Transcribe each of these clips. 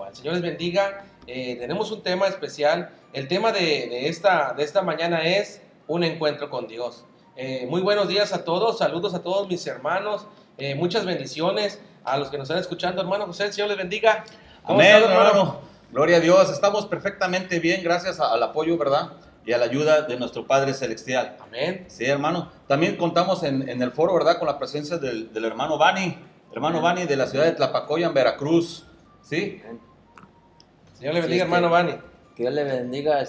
El Señor les bendiga. Tenemos un tema especial. El tema de esta mañana es un encuentro con Dios. Muy buenos días a todos. Saludos a todos mis hermanos. Muchas bendiciones a los que nos están escuchando. Hermano José, el Señor les bendiga. ¿Cómo Amén, estás, hermano? hermano. Gloria a Dios. Estamos perfectamente bien gracias al apoyo, ¿verdad? Y a la ayuda de nuestro Padre Celestial. Amén. Sí, hermano. También contamos en el foro, ¿verdad? Con la presencia del hermano Bani. Hermano Bani de la ciudad de Tlapacoya, en Veracruz. ¿Sí? Señor le Sí, bendiga, hermano Bani. que Dios le bendiga,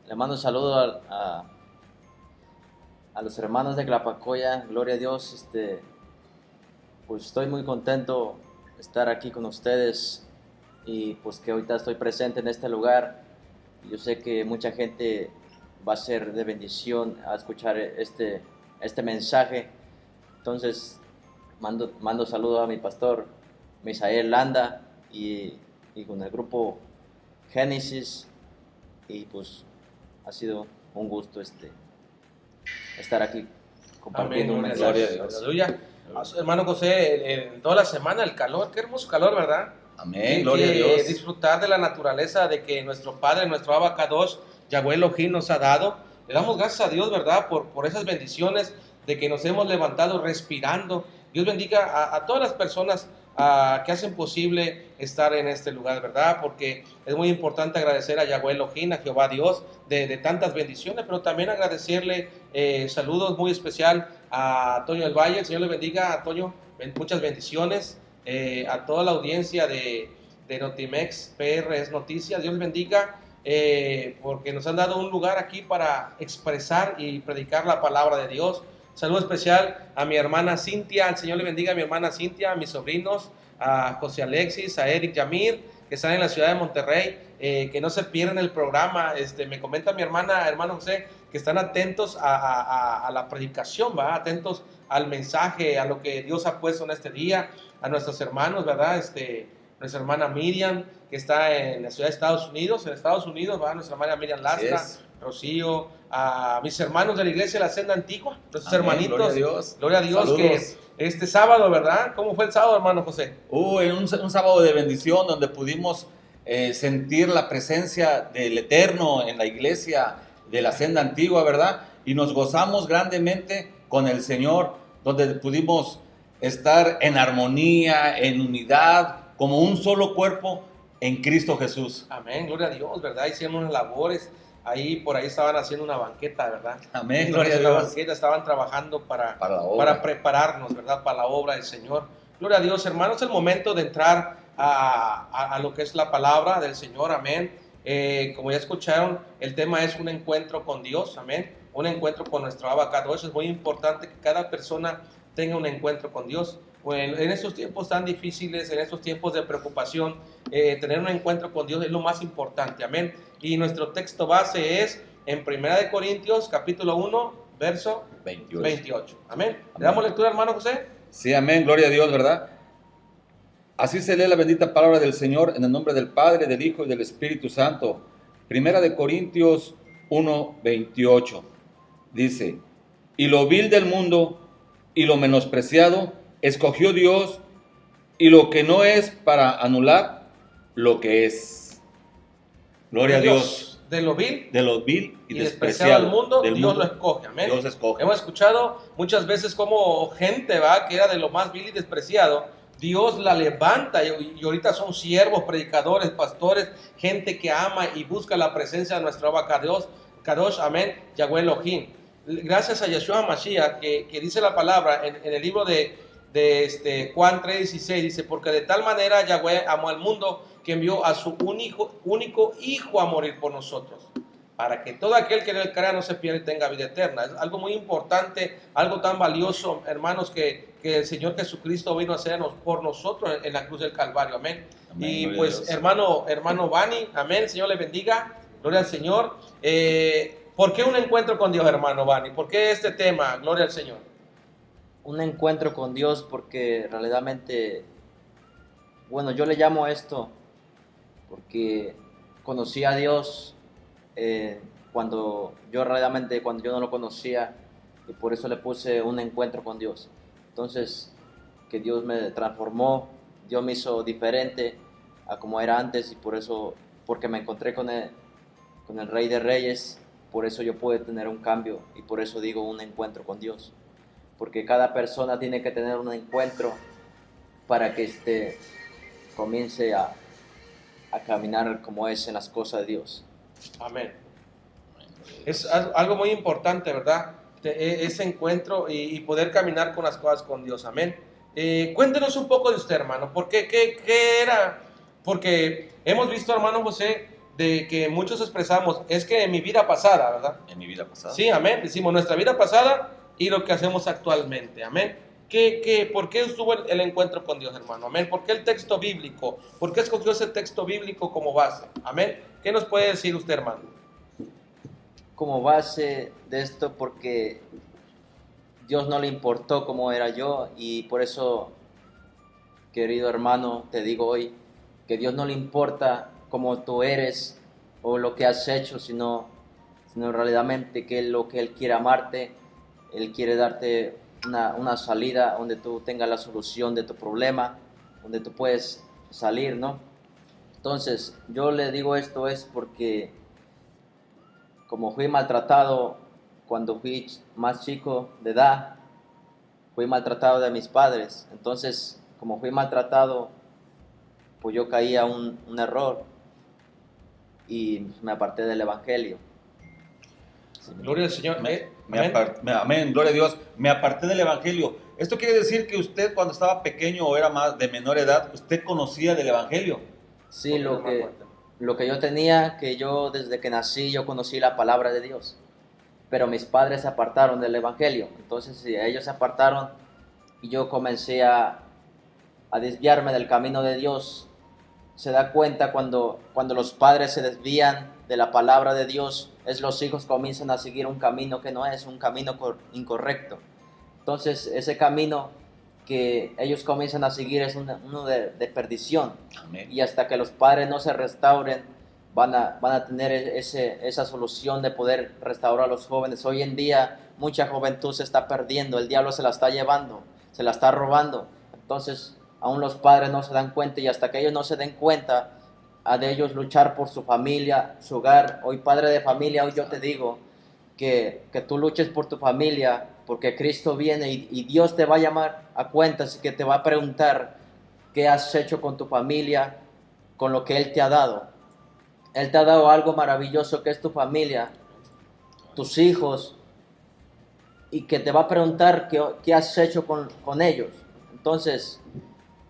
le mando un saludo a los hermanos de Clapacoya, gloria a Dios, pues estoy muy contento de estar aquí con ustedes y pues que ahorita estoy presente en este lugar. Yo sé que mucha gente va a ser de bendición a escuchar este mensaje, entonces mando saludos a mi pastor Misael Landa y con el grupo Génesis, y pues ha sido un gusto estar aquí compartiendo Amén, un gloria a mensaje. Dios. Aleluya. Hermano José, en toda la semana el calor, qué hermoso calor, ¿verdad? Amén, gloria a Dios. Disfrutar de la naturaleza de que nuestro Padre, nuestro Abacados, Yahweh Elohim nos ha dado. Le damos gracias a Dios, ¿verdad? Por esas bendiciones de que nos hemos levantado respirando. Dios bendiga a todas las personas que hacen posible estar en este lugar, ¿verdad? Porque es muy importante agradecer a Yahweh Elohim, a Jehová Dios, de tantas bendiciones, pero también agradecerle saludos muy especial a Toño del Valle. El Señor le bendiga a Toño, muchas bendiciones. A toda la audiencia de Notimex PR es Noticias, Dios les bendiga, porque nos han dado un lugar aquí para expresar y predicar la palabra de Dios. Saludo especial a mi hermana Cintia, el Señor le bendiga a mi hermana Cintia, a mis sobrinos, a José Alexis, a Eric Yamir, que están en la ciudad de Monterrey, que no se pierdan el programa. Me comenta mi hermano José, que están atentos a la predicación, ¿va? Atentos al mensaje, a lo que Dios ha puesto en este día, a nuestros hermanos, ¿verdad? Nuestra hermana Miriam, que está en la ciudad de Estados Unidos, ¿verdad? Nuestra hermana Miriam Lastra, Rocío, a mis hermanos de la iglesia de la Senda Antigua, nuestros hermanitos. Gloria a Dios. Saludos. Que este sábado, ¿verdad? ¿Cómo fue el sábado, hermano José? En un sábado de bendición donde pudimos sentir la presencia del Eterno en la iglesia de la Senda Antigua, ¿verdad? Y nos gozamos grandemente con el Señor, donde pudimos estar en armonía, en unidad, como un solo cuerpo en Cristo Jesús. Amén, gloria a Dios, ¿verdad? Hicieron unas labores, por ahí estaban haciendo una banqueta, ¿verdad? Amén, gloria a Dios. Banqueta, estaban trabajando la obra, para prepararnos, ¿verdad? Para la obra del Señor. Gloria a Dios, hermanos, es el momento de entrar a lo que es la palabra del Señor, amén. Como ya escucharon, el tema es un encuentro con Dios, amén. Un encuentro con nuestro Abacados. Es muy importante que cada persona tenga un encuentro con Dios. Bueno, en estos tiempos tan difíciles, en estos tiempos de preocupación, tener un encuentro con Dios es lo más importante, amén. Y nuestro texto base es en 1 Corintios capítulo 1, verso 28. Amén. ¿Le damos lectura, hermano José? Sí, amén, gloria a Dios, ¿verdad? Así se lee la bendita palabra del Señor en el nombre del Padre, del Hijo y del Espíritu Santo. 1 Corintios 1, 28. Dice, y lo vil del mundo y lo menospreciado escogió Dios, y lo que no es para anular lo que es. Gloria a Dios. De lo vil y despreciado del mundo, Dios lo escoge, amén. Dios escoge. Hemos escuchado muchas veces como gente, ¿va? Que era de lo más vil y despreciado, Dios la levanta y ahorita son siervos, predicadores, pastores, gente que ama y busca la presencia de nuestro Abacados, Kadosh, amén, Yahweh Elohim. Gracias a Yeshua Mashiach, que dice la palabra en el libro de Juan 3:16, dice, porque de tal manera Yahweh amó al mundo que envió a su único hijo a morir por nosotros, para que todo aquel que en él crea no se pierda y tenga vida eterna. Es algo muy importante, algo tan valioso, hermanos, que el Señor Jesucristo vino a hacer por nosotros en la cruz del Calvario, amén. Amén, y pues hermano Bani, amén, el Señor le bendiga, gloria al Señor. ¿Por qué un encuentro con Dios, hermano Bani? ¿Por qué este tema? Gloria al Señor. Un encuentro con Dios porque realmente, bueno, yo le llamo a esto porque conocí a Dios cuando yo no lo conocía, y por eso le puse un encuentro con Dios. Entonces, que Dios me transformó, Dios me hizo diferente a como era antes, y por eso, porque me encontré con el Rey de Reyes, por eso yo pude tener un cambio, y por eso digo un encuentro con Dios. Porque cada persona tiene que tener un encuentro para que comience a caminar como es en las cosas de Dios. Amén. Es algo muy importante, ¿verdad? Ese encuentro y poder caminar con las cosas con Dios. Amén. Cuéntenos un poco de usted, hermano. ¿Por qué? ¿Qué era? Porque hemos visto, hermano José, de que muchos expresamos, es que en mi vida pasada, ¿verdad? En mi vida pasada. Sí, amén. Decimos nuestra vida pasada y lo que hacemos actualmente. Amén. ¿Por qué estuvo el encuentro con Dios, hermano? Amén. ¿Por qué el texto bíblico? ¿Por qué escogió ese texto bíblico como base? Amén. ¿Qué nos puede decir usted, hermano? Como base de esto, porque Dios no le importó cómo era yo, y por eso, querido hermano, te digo hoy que Dios no le importa cómo tú eres o lo que has hecho, sino realmente que lo que Él quiere amarte, Él quiere darte una salida donde tú tengas la solución de tu problema, donde tú puedes salir, ¿no? Entonces, yo le digo esto es porque como fui maltratado cuando fui más chico de edad, fui maltratado de mis padres. Entonces, como fui maltratado, pues yo caí a un error y me aparté del Evangelio. Gloria al Señor. Amén. Amén, gloria a Dios. Me aparté del Evangelio. Esto quiere decir que usted cuando estaba pequeño o era más de menor edad, usted conocía del Evangelio. Sí, lo que yo tenía, que yo desde que nací yo conocí la palabra de Dios, pero mis padres se apartaron del Evangelio. Entonces si ellos se apartaron y yo comencé a desviarme del camino de Dios. Se da cuenta cuando los padres se desvían de la palabra de Dios, los hijos comienzan a seguir un camino que no es un camino incorrecto. Entonces ese camino que ellos comienzan a seguir es uno de perdición. Amén. Y hasta que los padres no se restauren, van a tener esa solución de poder restaurar a los jóvenes. Hoy en día mucha juventud se está perdiendo, el diablo se la está llevando, se la está robando. Entonces aún los padres no se dan cuenta, y hasta que ellos no se den cuenta, ha de ellos luchar por su familia, su hogar. Hoy padre de familia, hoy yo te digo que tú luches por tu familia, porque Cristo viene y Dios te va a llamar a cuentas y que te va a preguntar qué has hecho con tu familia, con lo que Él te ha dado. Él te ha dado algo maravilloso que es tu familia, tus hijos, y que te va a preguntar qué has hecho con ellos. Entonces,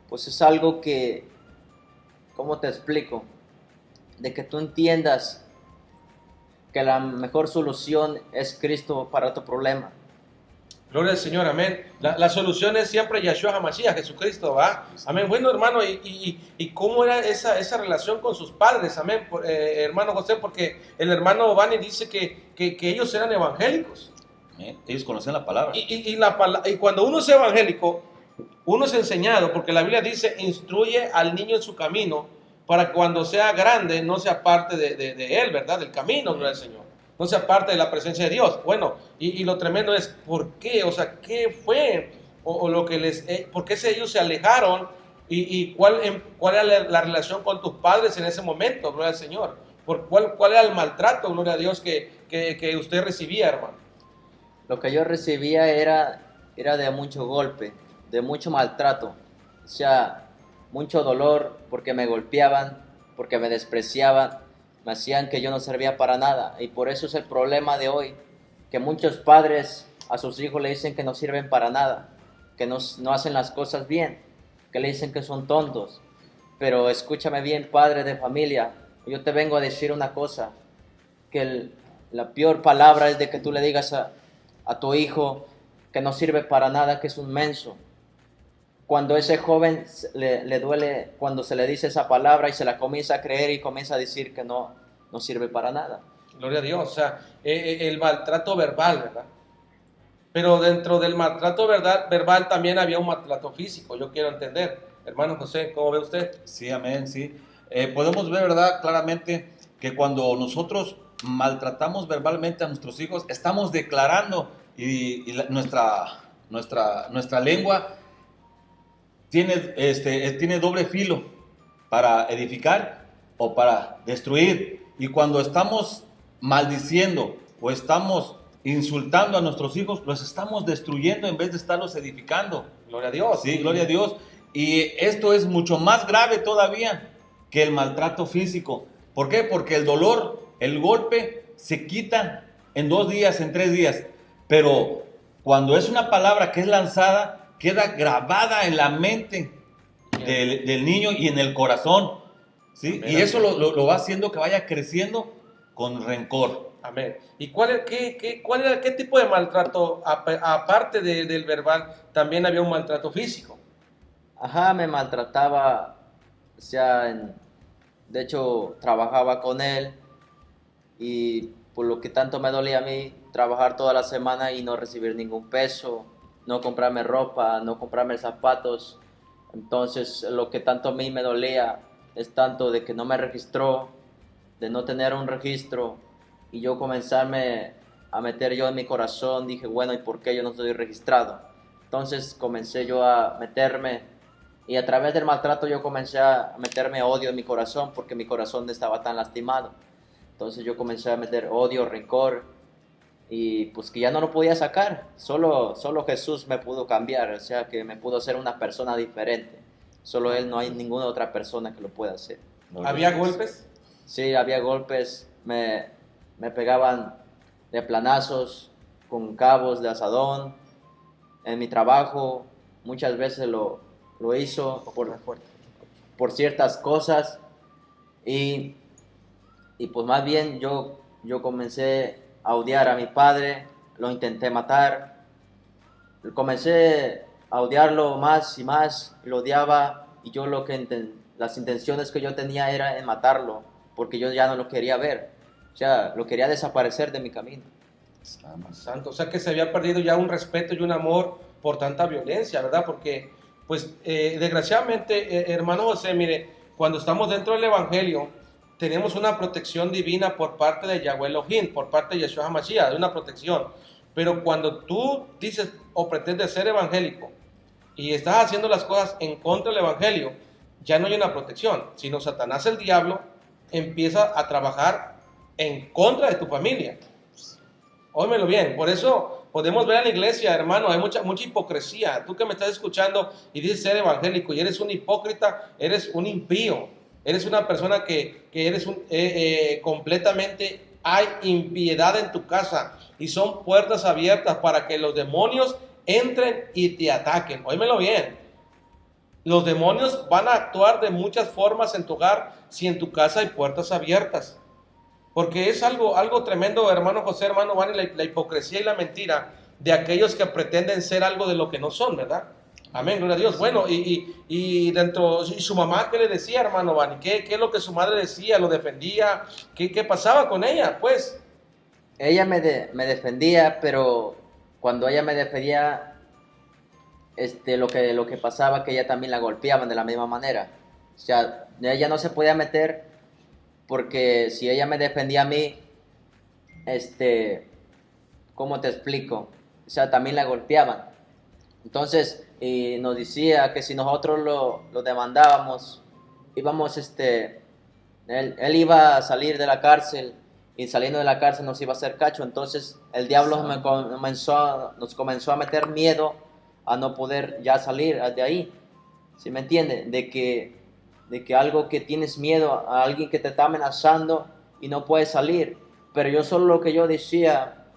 pues es algo que, ¿cómo te explico? De que tú entiendas que la mejor solución es Cristo para tu problema. Gloria al Señor, amén. La solución es siempre Yahshua HaMashiach, Jesucristo, ¿va? Amén. Bueno, hermano, ¿y cómo era esa relación con sus padres? Amén, hermano José, porque el hermano Bani dice que ellos eran evangélicos. Amén. Ellos conocían la palabra. Y cuando uno es evangélico, uno es enseñado, porque la Biblia dice, instruye al niño en su camino, para que cuando sea grande no se aparte de él, ¿verdad? Del camino, gloria al Señor. No se aparte de la presencia de Dios. Bueno, y lo tremendo es, ¿por qué? O sea, ¿qué fue? O lo que ¿por qué ellos se alejaron? ¿Y cuál era la relación con tus padres en ese momento, gloria al Señor? ¿Cuál era el maltrato, gloria a Dios, que usted recibía, hermano? Lo que yo recibía era de mucho golpe, de mucho maltrato, o sea, mucho dolor, porque me golpeaban, porque me despreciaban, me hacían que yo no servía para nada. Y por eso es el problema de hoy, que muchos padres a sus hijos le dicen que no sirven para nada, que no hacen las cosas bien, que le dicen que son tontos. Pero escúchame bien, padre de familia, yo te vengo a decir una cosa, que la peor palabra es de que tú le digas a tu hijo que no sirve para nada, que es un menso. Cuando ese joven le duele, cuando se le dice esa palabra y se la comienza a creer y comienza a decir que no sirve para nada. Gloria a Dios, o sea, el maltrato verbal, ¿verdad? Pero dentro del maltrato verbal también había un maltrato físico, yo quiero entender. Hermano José, ¿cómo ve usted? Sí, amén, sí. Podemos ver, ¿verdad? Claramente que cuando nosotros maltratamos verbalmente a nuestros hijos, estamos declarando y nuestra lengua tiene doble filo, para edificar o para destruir. Y cuando estamos maldiciendo o estamos insultando a nuestros hijos, los estamos destruyendo en vez de estarlos edificando. Gloria a Dios. Sí, gloria a Dios. Y esto es mucho más grave todavía que el maltrato físico. ¿Por qué? Porque el dolor, el golpe, se quita en 2 días, en 3 días. Pero cuando es una palabra que es lanzada, queda grabada en la mente del niño y en el corazón. ¿Sí? Amén. Y eso lo va haciendo que vaya creciendo con rencor. Amén. ¿Y qué tipo de maltrato, aparte del verbal, también había un maltrato físico? Ajá, me maltrataba, o sea, de hecho trabajaba con él y por lo que tanto me dolía a mí trabajar toda la semana y no recibir ningún peso, no comprarme ropa, no comprarme zapatos. Entonces lo que tanto a mí me dolía es tanto de que no me registró, de no tener un registro, y yo comenzarme a meter yo en mi corazón, dije, bueno, ¿y por qué yo no estoy registrado? Entonces comencé yo a meterme, y a través del maltrato yo comencé a meterme odio en mi corazón, porque mi corazón estaba tan lastimado. Entonces yo comencé a meter odio, rencor, y pues que ya no lo podía sacar. Solo Jesús me pudo cambiar, o sea, que me pudo hacer una persona diferente. Solo Él, no hay ninguna otra persona que lo pueda hacer. ¿Había golpes? Sí, había golpes, me pegaban de planazos, con cabos de asadón. En mi trabajo muchas veces lo hizo por ciertas cosas. Y pues más bien yo comencé a odiar a mi padre, lo intenté matar. Comencé a odiarlo más y más, lo odiaba, y yo las intenciones que yo tenía era en matarlo, porque yo ya no lo quería ver, o sea, lo quería desaparecer de mi camino. Santo, o sea que se había perdido ya un respeto y un amor por tanta violencia, ¿verdad? Porque, pues, desgraciadamente, hermano José, mire, cuando estamos dentro del Evangelio, tenemos una protección divina por parte de Yahweh Elohim, por parte de Yeshua HaMashiach, de una protección. Pero cuando tú dices o pretendes ser evangélico y estás haciendo las cosas en contra del Evangelio, ya no hay una protección, sino Satanás, el diablo, empieza a trabajar en contra de tu familia. Óymelo bien, por eso podemos ver en la iglesia, hermano, hay mucha hipocresía. Tú que me estás escuchando y dices ser evangélico y eres un hipócrita, eres un impío, eres una persona que eres completamente, hay impiedad en tu casa y son puertas abiertas para que los demonios entren y te ataquen. Óymelo bien, los demonios van a actuar de muchas formas en tu hogar si en tu casa hay puertas abiertas. Porque es algo tremendo, hermano José, hermano Vani, la hipocresía y la mentira de aquellos que pretenden ser algo de lo que no son, ¿verdad? Amén, gloria a Dios. Bueno, y su mamá, ¿qué le decía, hermano Vani? ¿Qué es lo que su madre decía? ¿Lo defendía? ¿Qué pasaba con ella, pues? Ella me defendía, pero cuando ella me defendía, lo que pasaba que ella también la golpeaban de la misma manera. O sea, ella no se podía meter, porque si ella me defendía a mí, ¿cómo te explico? O sea, también la golpeaban. Entonces, y nos decía que si nosotros lo demandábamos, íbamos, él iba a salir de la cárcel, y saliendo de la cárcel nos iba a hacer cacho. Entonces el diablo nos comenzó a meter miedo a no poder ya salir de ahí. ¿Sí me entiende? De que algo que tienes miedo, a alguien que te está amenazando y no puedes salir. Pero yo solo lo que yo decía,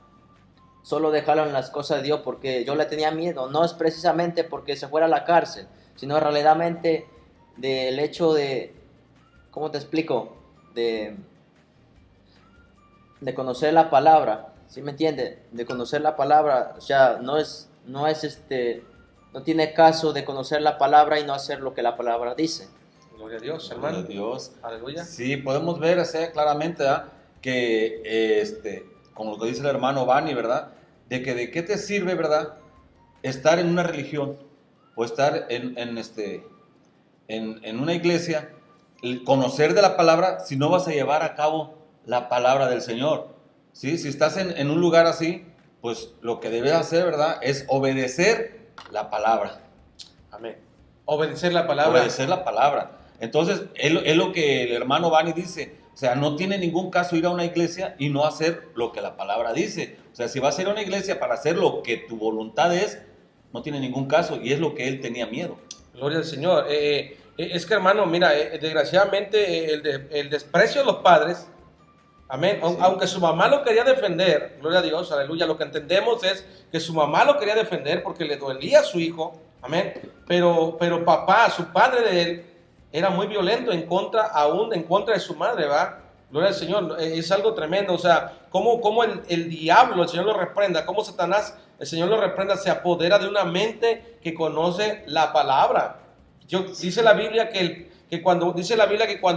solo dejarlo en las cosas de Dios, porque yo le tenía miedo. No es precisamente porque se fuera a la cárcel, sino realmente del hecho de, ¿cómo te explico? De conocer la palabra, ¿sí me entiende? De conocer la palabra, o sea, no tiene caso de conocer la palabra y no hacer lo que la palabra dice. Gloria a Dios, hermano. Gloria a Dios. Aleluya. Sí, podemos ver, o sea, claramente, ¿verdad? Que, como lo dice el hermano Vani, ¿verdad? De qué te sirve, ¿verdad? Estar en una religión o estar en una iglesia, conocer de la palabra, si no vas a llevar a cabo la palabra del Señor. ¿Sí? Si estás en un lugar así, pues lo que debes hacer, ¿verdad? Es obedecer la palabra. Amén. Obedecer la palabra. Obedecer la palabra. Entonces, es lo que el hermano Bani dice. O sea, no tiene ningún caso ir a una iglesia y no hacer lo que la palabra dice. O sea, si vas a ir a una iglesia para hacer lo que tu voluntad es, no tiene ningún caso, y es lo que él tenía miedo. Gloria al Señor. Es que, hermano, mira, desgraciadamente el desprecio de los padres, amén, Sí. aunque su mamá lo quería defender, gloria a Dios, aleluya, lo que entendemos es que su mamá lo quería defender porque le dolía a su hijo, amén, pero papá, su padre de él, era muy violento aún en contra de su madre, ¿va? Gloria al Señor, es algo tremendo, o sea, cómo el diablo, el Señor lo reprenda, cómo Satanás, el Señor lo reprenda, se apodera de una mente que conoce la palabra. Dice la Biblia que cuando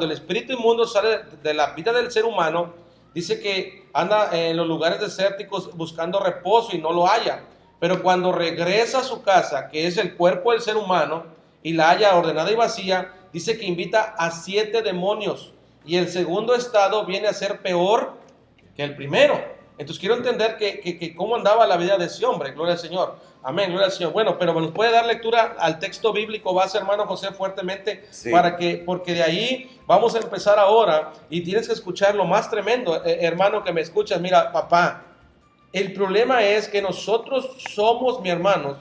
el espíritu inmundo sale de la vida del ser humano, dice que anda en los lugares desérticos buscando reposo y no lo halla. Pero cuando regresa a su casa, que es el cuerpo del ser humano, y la halla ordenada y vacía, dice que invita a 7 demonios. Y el segundo estado viene a ser peor que el primero. Entonces quiero entender que cómo andaba la vida de ese hombre. Gloria al Señor. Amén, gloria al Señor. Bueno, pero nos puede dar lectura al texto bíblico base, hermano José, fuertemente, Sí. porque de ahí vamos a empezar ahora y tienes que escuchar lo más tremendo, hermano que me escuchas. Mira, papá, el problema es que nosotros somos, mi hermanos,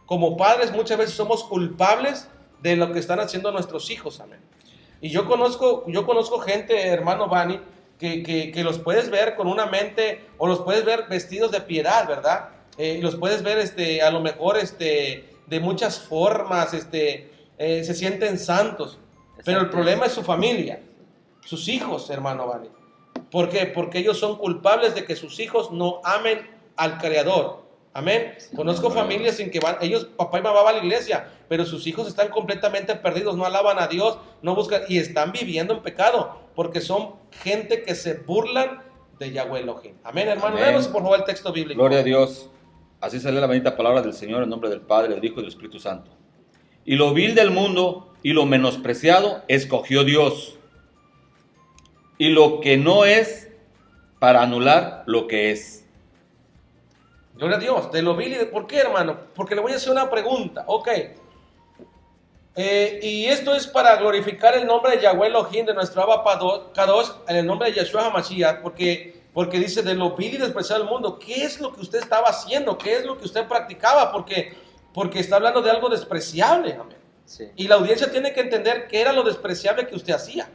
como padres muchas veces somos culpables de lo que están haciendo nuestros hijos, amén. Y yo conozco gente, hermano Bani, que los puedes ver con una mente, o los puedes ver vestidos de piedad, ¿verdad? Los puedes ver a lo mejor de muchas formas, se sienten santos, pero el problema es su familia, sus hijos, hermano Bani. ¿Por qué? Porque ellos son culpables de que sus hijos no amen al Creador. Amén. Conozco familias en que ellos, papá y mamá van a la iglesia, pero sus hijos están completamente perdidos, no alaban a Dios, no buscan y están viviendo en pecado, porque son gente que se burlan de Yahweh Elohim. Amén, hermano. Amén. Leemos por favor el texto bíblico. Gloria a Dios. Así sale la bendita palabra del Señor en nombre del Padre, del Hijo y del Espíritu Santo. Y lo vil del mundo y lo menospreciado escogió Dios. Y lo que no es para anular lo que es. Gloria a Dios, de lo vil y ¿por qué, hermano? Porque le voy a hacer una pregunta, ok. Y esto es para glorificar el nombre de Yahweh Elohim, de nuestro Abba Kadosh, en el nombre de Yeshua HaMashiach, porque dice de lo vil y despreciado del mundo. ¿Qué es lo que usted estaba haciendo? ¿Qué es lo que usted practicaba? Porque está hablando de algo despreciable, amén. Sí. Y la audiencia tiene que entender qué era lo despreciable que usted hacía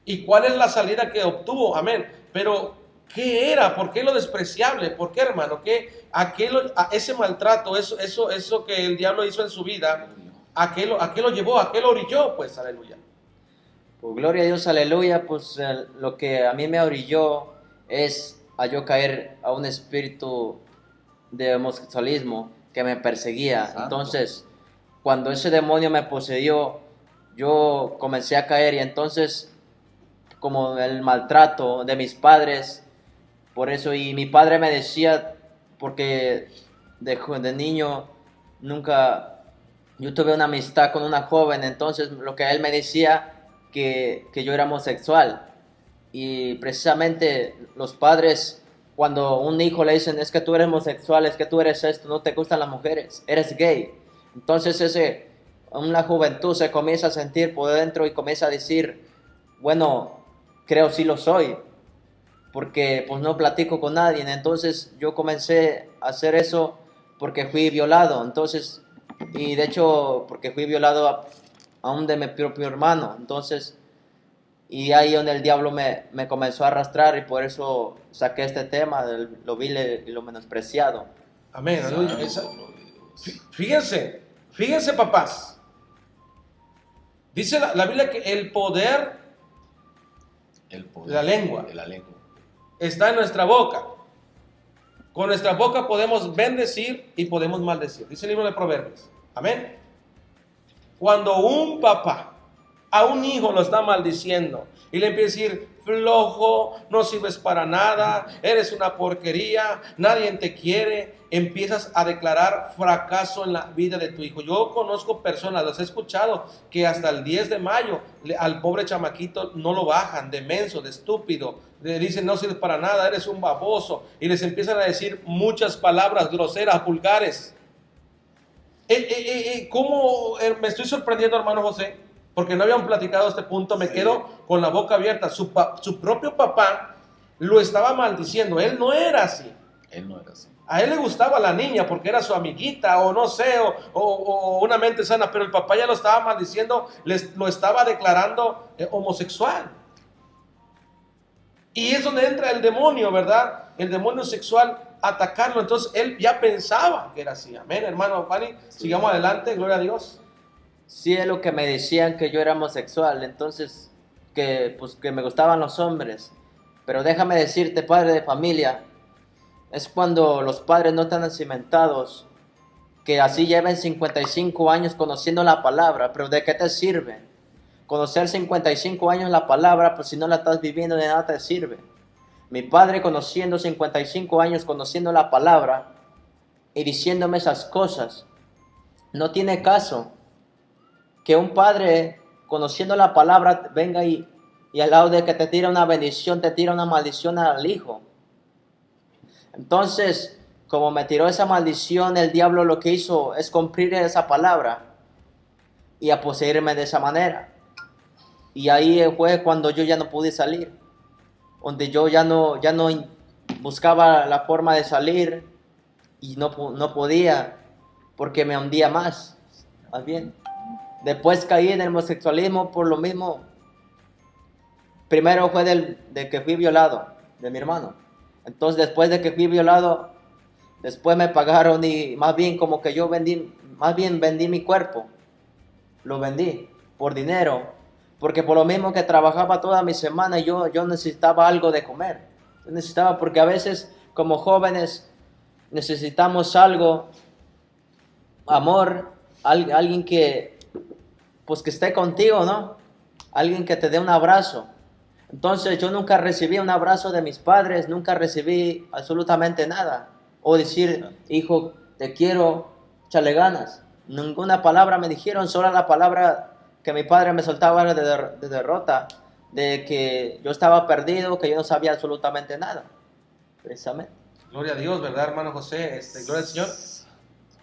y cuál es la salida que obtuvo, amén. Pero ¿qué era? ¿Por qué lo despreciable? ¿Por qué, hermano? Ese maltrato, eso que el diablo hizo en su vida, ¿a qué lo llevó? ¿A qué lo orilló? Pues, aleluya. Pues gloria a Dios, aleluya, pues lo que a mí me orilló es a yo caer a un espíritu de homosexualismo que me perseguía. Santo. Entonces, cuando ese demonio me poseyó, yo comencé a caer y entonces, como el maltrato de mis padres, por eso, y mi padre me decía, porque de niño nunca, yo tuve una amistad con una joven, entonces lo que él me decía, que yo era homosexual. Y precisamente los padres, cuando un hijo le dicen, es que tú eres homosexual, es que tú eres esto, no te gustan las mujeres, eres gay. Entonces una juventud se comienza a sentir por dentro y comienza a decir, bueno, creo sí lo soy, porque pues no platico con nadie. Entonces yo comencé a hacer eso porque fui violado. Entonces, y de hecho, porque fui violado aún de mi propio hermano. Entonces, y ahí donde el diablo me comenzó a arrastrar y por eso saqué este tema de lo vil y lo menospreciado. Amén, aleluya. Fíjense, papás. Dice la Biblia que el poder de la lengua está en nuestra boca. Con nuestra boca podemos bendecir y podemos maldecir. Dice el libro de Proverbios. Amén. Cuando un papá a un hijo lo está maldiciendo y le empieza a decir, flojo, no sirves para nada, eres una porquería, nadie te quiere, empiezas a declarar fracaso en la vida de tu hijo. Yo conozco personas, las he escuchado, que hasta el 10 de mayo al pobre chamaquito no lo bajan de menso, de estúpido, le dicen no sirves para nada, eres un baboso, y les empiezan a decir muchas palabras groseras, vulgares. ¿Cómo me estoy sorprendiendo, hermano José? porque no habían platicado este punto, me quedo con la boca abierta. Su propio papá lo estaba maldiciendo, él no era así. Él no era así. A él le gustaba la niña porque era su amiguita o no sé, o una mente sana, pero el papá ya lo estaba maldiciendo, lo estaba declarando homosexual. Y es donde entra el demonio, ¿verdad? El demonio sexual, atacarlo. Entonces él ya pensaba que era así. Amén, hermano Fanny. Sigamos adelante, gloria a Dios. Sí, es lo que me decían, que yo era homosexual, entonces que me gustaban los hombres. Pero déjame decirte, padre de familia, es cuando los padres no están cimentados, que así lleven 55 años conociendo la palabra, pero ¿de qué te sirve? Conocer 55 años la palabra, pues si no la estás viviendo, de nada te sirve. Mi padre conociendo 55 años, conociendo la palabra y diciéndome esas cosas, no tiene caso que un padre conociendo la palabra venga y al lado de que te tira una bendición, te tira una maldición al hijo. Entonces, como me tiró esa maldición, el diablo lo que hizo es cumplir esa palabra y a poseerme de esa manera. Y ahí fue cuando yo ya no pude salir, donde yo ya no buscaba la forma de salir y no podía, porque me hundía más bien. Después caí en el homosexualismo por lo mismo. Primero fue de que fui violado, de mi hermano. Entonces después de que fui violado, después me pagaron y más bien como que yo vendí mi cuerpo. Lo vendí por dinero, porque por lo mismo que trabajaba toda mi semana yo necesitaba algo de comer. Yo necesitaba, porque a veces como jóvenes necesitamos algo, amor, alguien que esté contigo, ¿no? Alguien que te dé un abrazo. Entonces yo nunca recibí un abrazo de mis padres, nunca recibí absolutamente nada. O decir, hijo, te quiero, échale ganas. Ninguna palabra me dijeron, solo la palabra que mi padre me soltaba de derrota, de que yo estaba perdido, que yo no sabía absolutamente nada. Precisamente. Gloria a Dios, ¿verdad, hermano José? Gloria al Señor.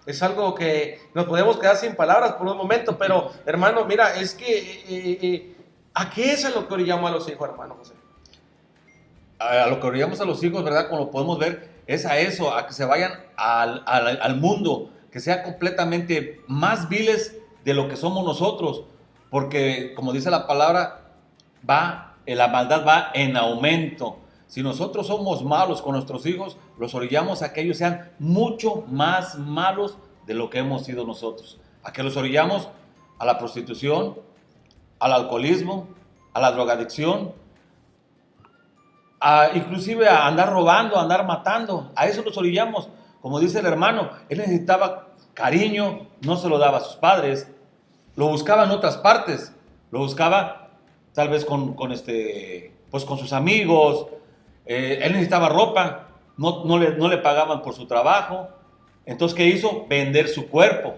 Es algo que nos podemos quedar sin palabras por un momento, pero hermano, mira, es que ¿a qué es a lo que orillamos a los hijos, hermano José? A lo que orillamos a los hijos, ¿verdad? Como lo podemos ver, es a eso, a que se vayan al mundo, que sean completamente más viles de lo que somos nosotros, porque como dice la palabra, la maldad va en aumento. Si nosotros somos malos con nuestros hijos, los orillamos a que ellos sean mucho más malos de lo que hemos sido nosotros. A que los orillamos a la prostitución, al alcoholismo, a la drogadicción, inclusive a andar robando, a andar matando. A eso los orillamos. Como dice el hermano, él necesitaba cariño, no se lo daba a sus padres, lo buscaba en otras partes, lo buscaba tal vez con sus amigos. Él necesitaba ropa, no le pagaban por su trabajo. Entonces, ¿qué hizo? Vender su cuerpo.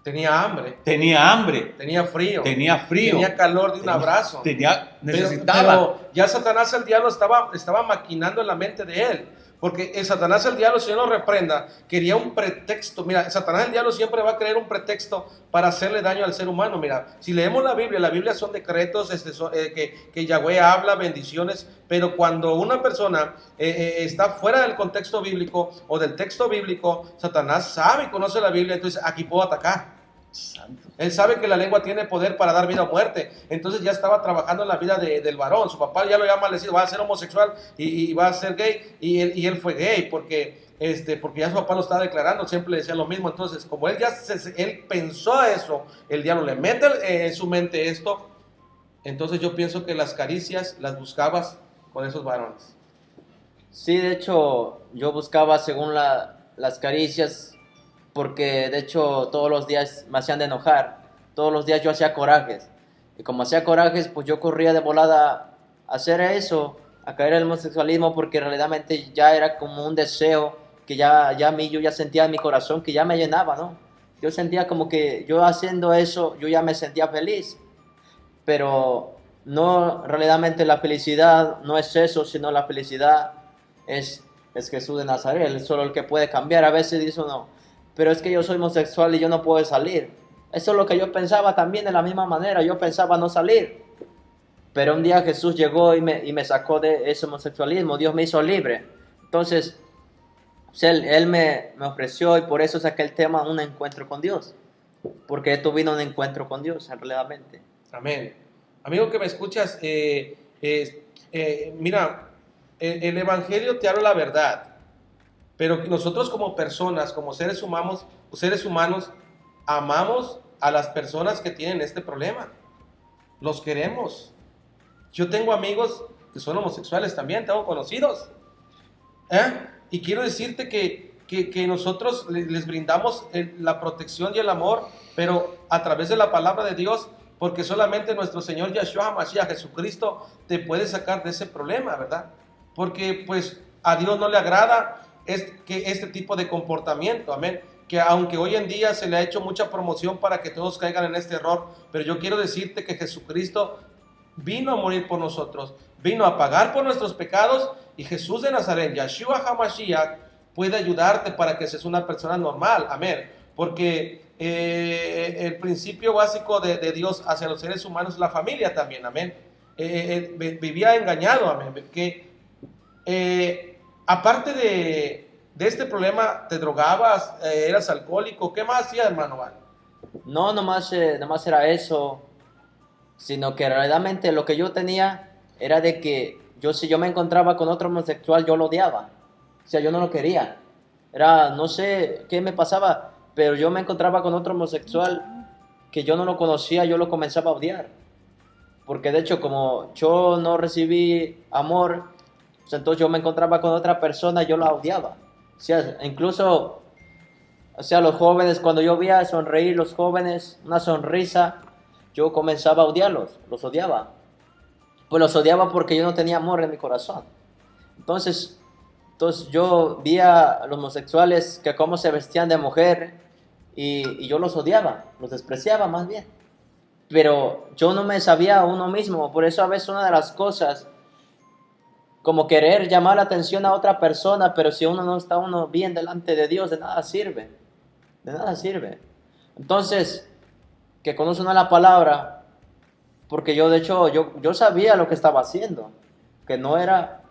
Tenía hambre. Tenía frío. Tenía calor de un abrazo. Necesitaba. Pero ya Satanás, el diablo, estaba maquinando en la mente de él. Porque Satanás, el diablo, si Dios lo reprenda, quería un pretexto. Mira, Satanás, el diablo, siempre va a creer un pretexto para hacerle daño al ser humano. Mira, si leemos la Biblia son decretos que Yahweh habla, bendiciones. Pero cuando una persona está fuera del contexto bíblico o del texto bíblico, Satanás sabe y conoce la Biblia, entonces aquí puedo atacar. Santo. Él sabe que la lengua tiene poder para dar vida o muerte. Entonces ya estaba trabajando en la vida del varón. Su papá ya lo había maldecido, va a ser homosexual y va a ser gay. Y él fue gay porque ya su papá lo estaba declarando. Siempre le decía lo mismo. Entonces, como él pensó eso, el diablo le mete en su mente esto. Entonces yo pienso que las caricias las buscabas con esos varones. Sí, de hecho, yo buscaba según las caricias, porque de hecho todos los días me hacían de enojar, todos los días yo hacía corajes, y como hacía corajes, pues yo corría de volada a hacer eso, a caer en el homosexualismo, porque realmente ya era como un deseo que yo ya sentía en mi corazón, que ya me llenaba, ¿no? Yo sentía como que yo haciendo eso, yo ya me sentía feliz, pero no, realmente la felicidad no es eso, sino la felicidad es Jesús de Nazaret, él es solo el que puede cambiar. A veces dice uno, pero es que yo soy homosexual y yo no puedo salir. Eso es lo que yo pensaba también de la misma manera. Yo pensaba no salir. Pero un día Jesús llegó y me sacó de ese homosexualismo. Dios me hizo libre. Entonces, pues, Él me ofreció, y por eso saqué el tema un encuentro con Dios. Porque esto vino un encuentro con Dios, realmente. Amén. Amigo que me escuchas, mira, el Evangelio te habla la verdad, pero nosotros como personas, como seres humanos, amamos a las personas que tienen este problema. Los queremos. Yo tengo amigos que son homosexuales también, tengo conocidos. Y quiero decirte que nosotros les brindamos la protección y el amor, pero a través de la palabra de Dios, porque solamente nuestro Señor Yeshua HaMashiach, Jesucristo, te puede sacar de ese problema, ¿verdad? Porque pues a Dios no le agrada que este tipo de comportamiento, amén. Que aunque hoy en día se le ha hecho mucha promoción para que todos caigan en este error, pero yo quiero decirte que Jesucristo vino a morir por nosotros, vino a pagar por nuestros pecados, y Jesús de Nazaret, Yeshua HaMashiach, puede ayudarte para que seas una persona normal, amén. Porque el principio básico de Dios hacia los seres humanos es la familia también, amén. Vivía engañado, amén. Que aparte de este problema, ¿te drogabas? ¿Eras alcohólico? ¿Qué más hacías, hermano Val? No, nomás era eso, sino que realmente lo que yo tenía era de que si yo me encontraba con otro homosexual, yo lo odiaba. O sea, yo no lo quería. No sé qué me pasaba, pero yo me encontraba con otro homosexual que yo no lo conocía, yo lo comenzaba a odiar. Porque de hecho, como yo no recibí amor, pues entonces yo me encontraba con otra persona y yo la odiaba. O sea, incluso, los jóvenes, cuando yo veía sonreír los jóvenes, una sonrisa, yo comenzaba a odiarlos, los odiaba. Pues los odiaba porque yo no tenía amor en mi corazón. Entonces yo veía a los homosexuales que cómo se vestían de mujer, y yo los odiaba, los despreciaba más bien. Pero yo no me sabía a uno mismo. Por eso a veces una de las cosas, como querer llamar la atención a otra persona, pero si uno no está bien delante de Dios, de nada sirve. De nada sirve. Entonces, que conoce uno la palabra, porque yo de hecho, yo sabía lo que estaba haciendo, que no era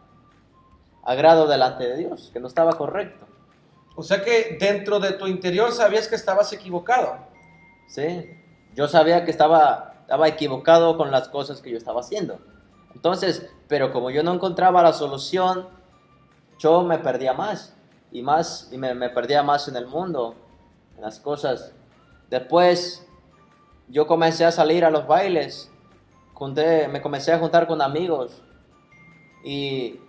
agrado delante de Dios, que no estaba correcto. O sea que dentro de tu interior sabías que estabas equivocado. Sí, yo sabía que estaba equivocado con las cosas que yo estaba haciendo. Entonces, pero como yo no encontraba la solución, yo me perdía más, y me perdía más en el mundo, en las cosas. Después, yo comencé a salir a los bailes, me comencé a juntar con amigos, y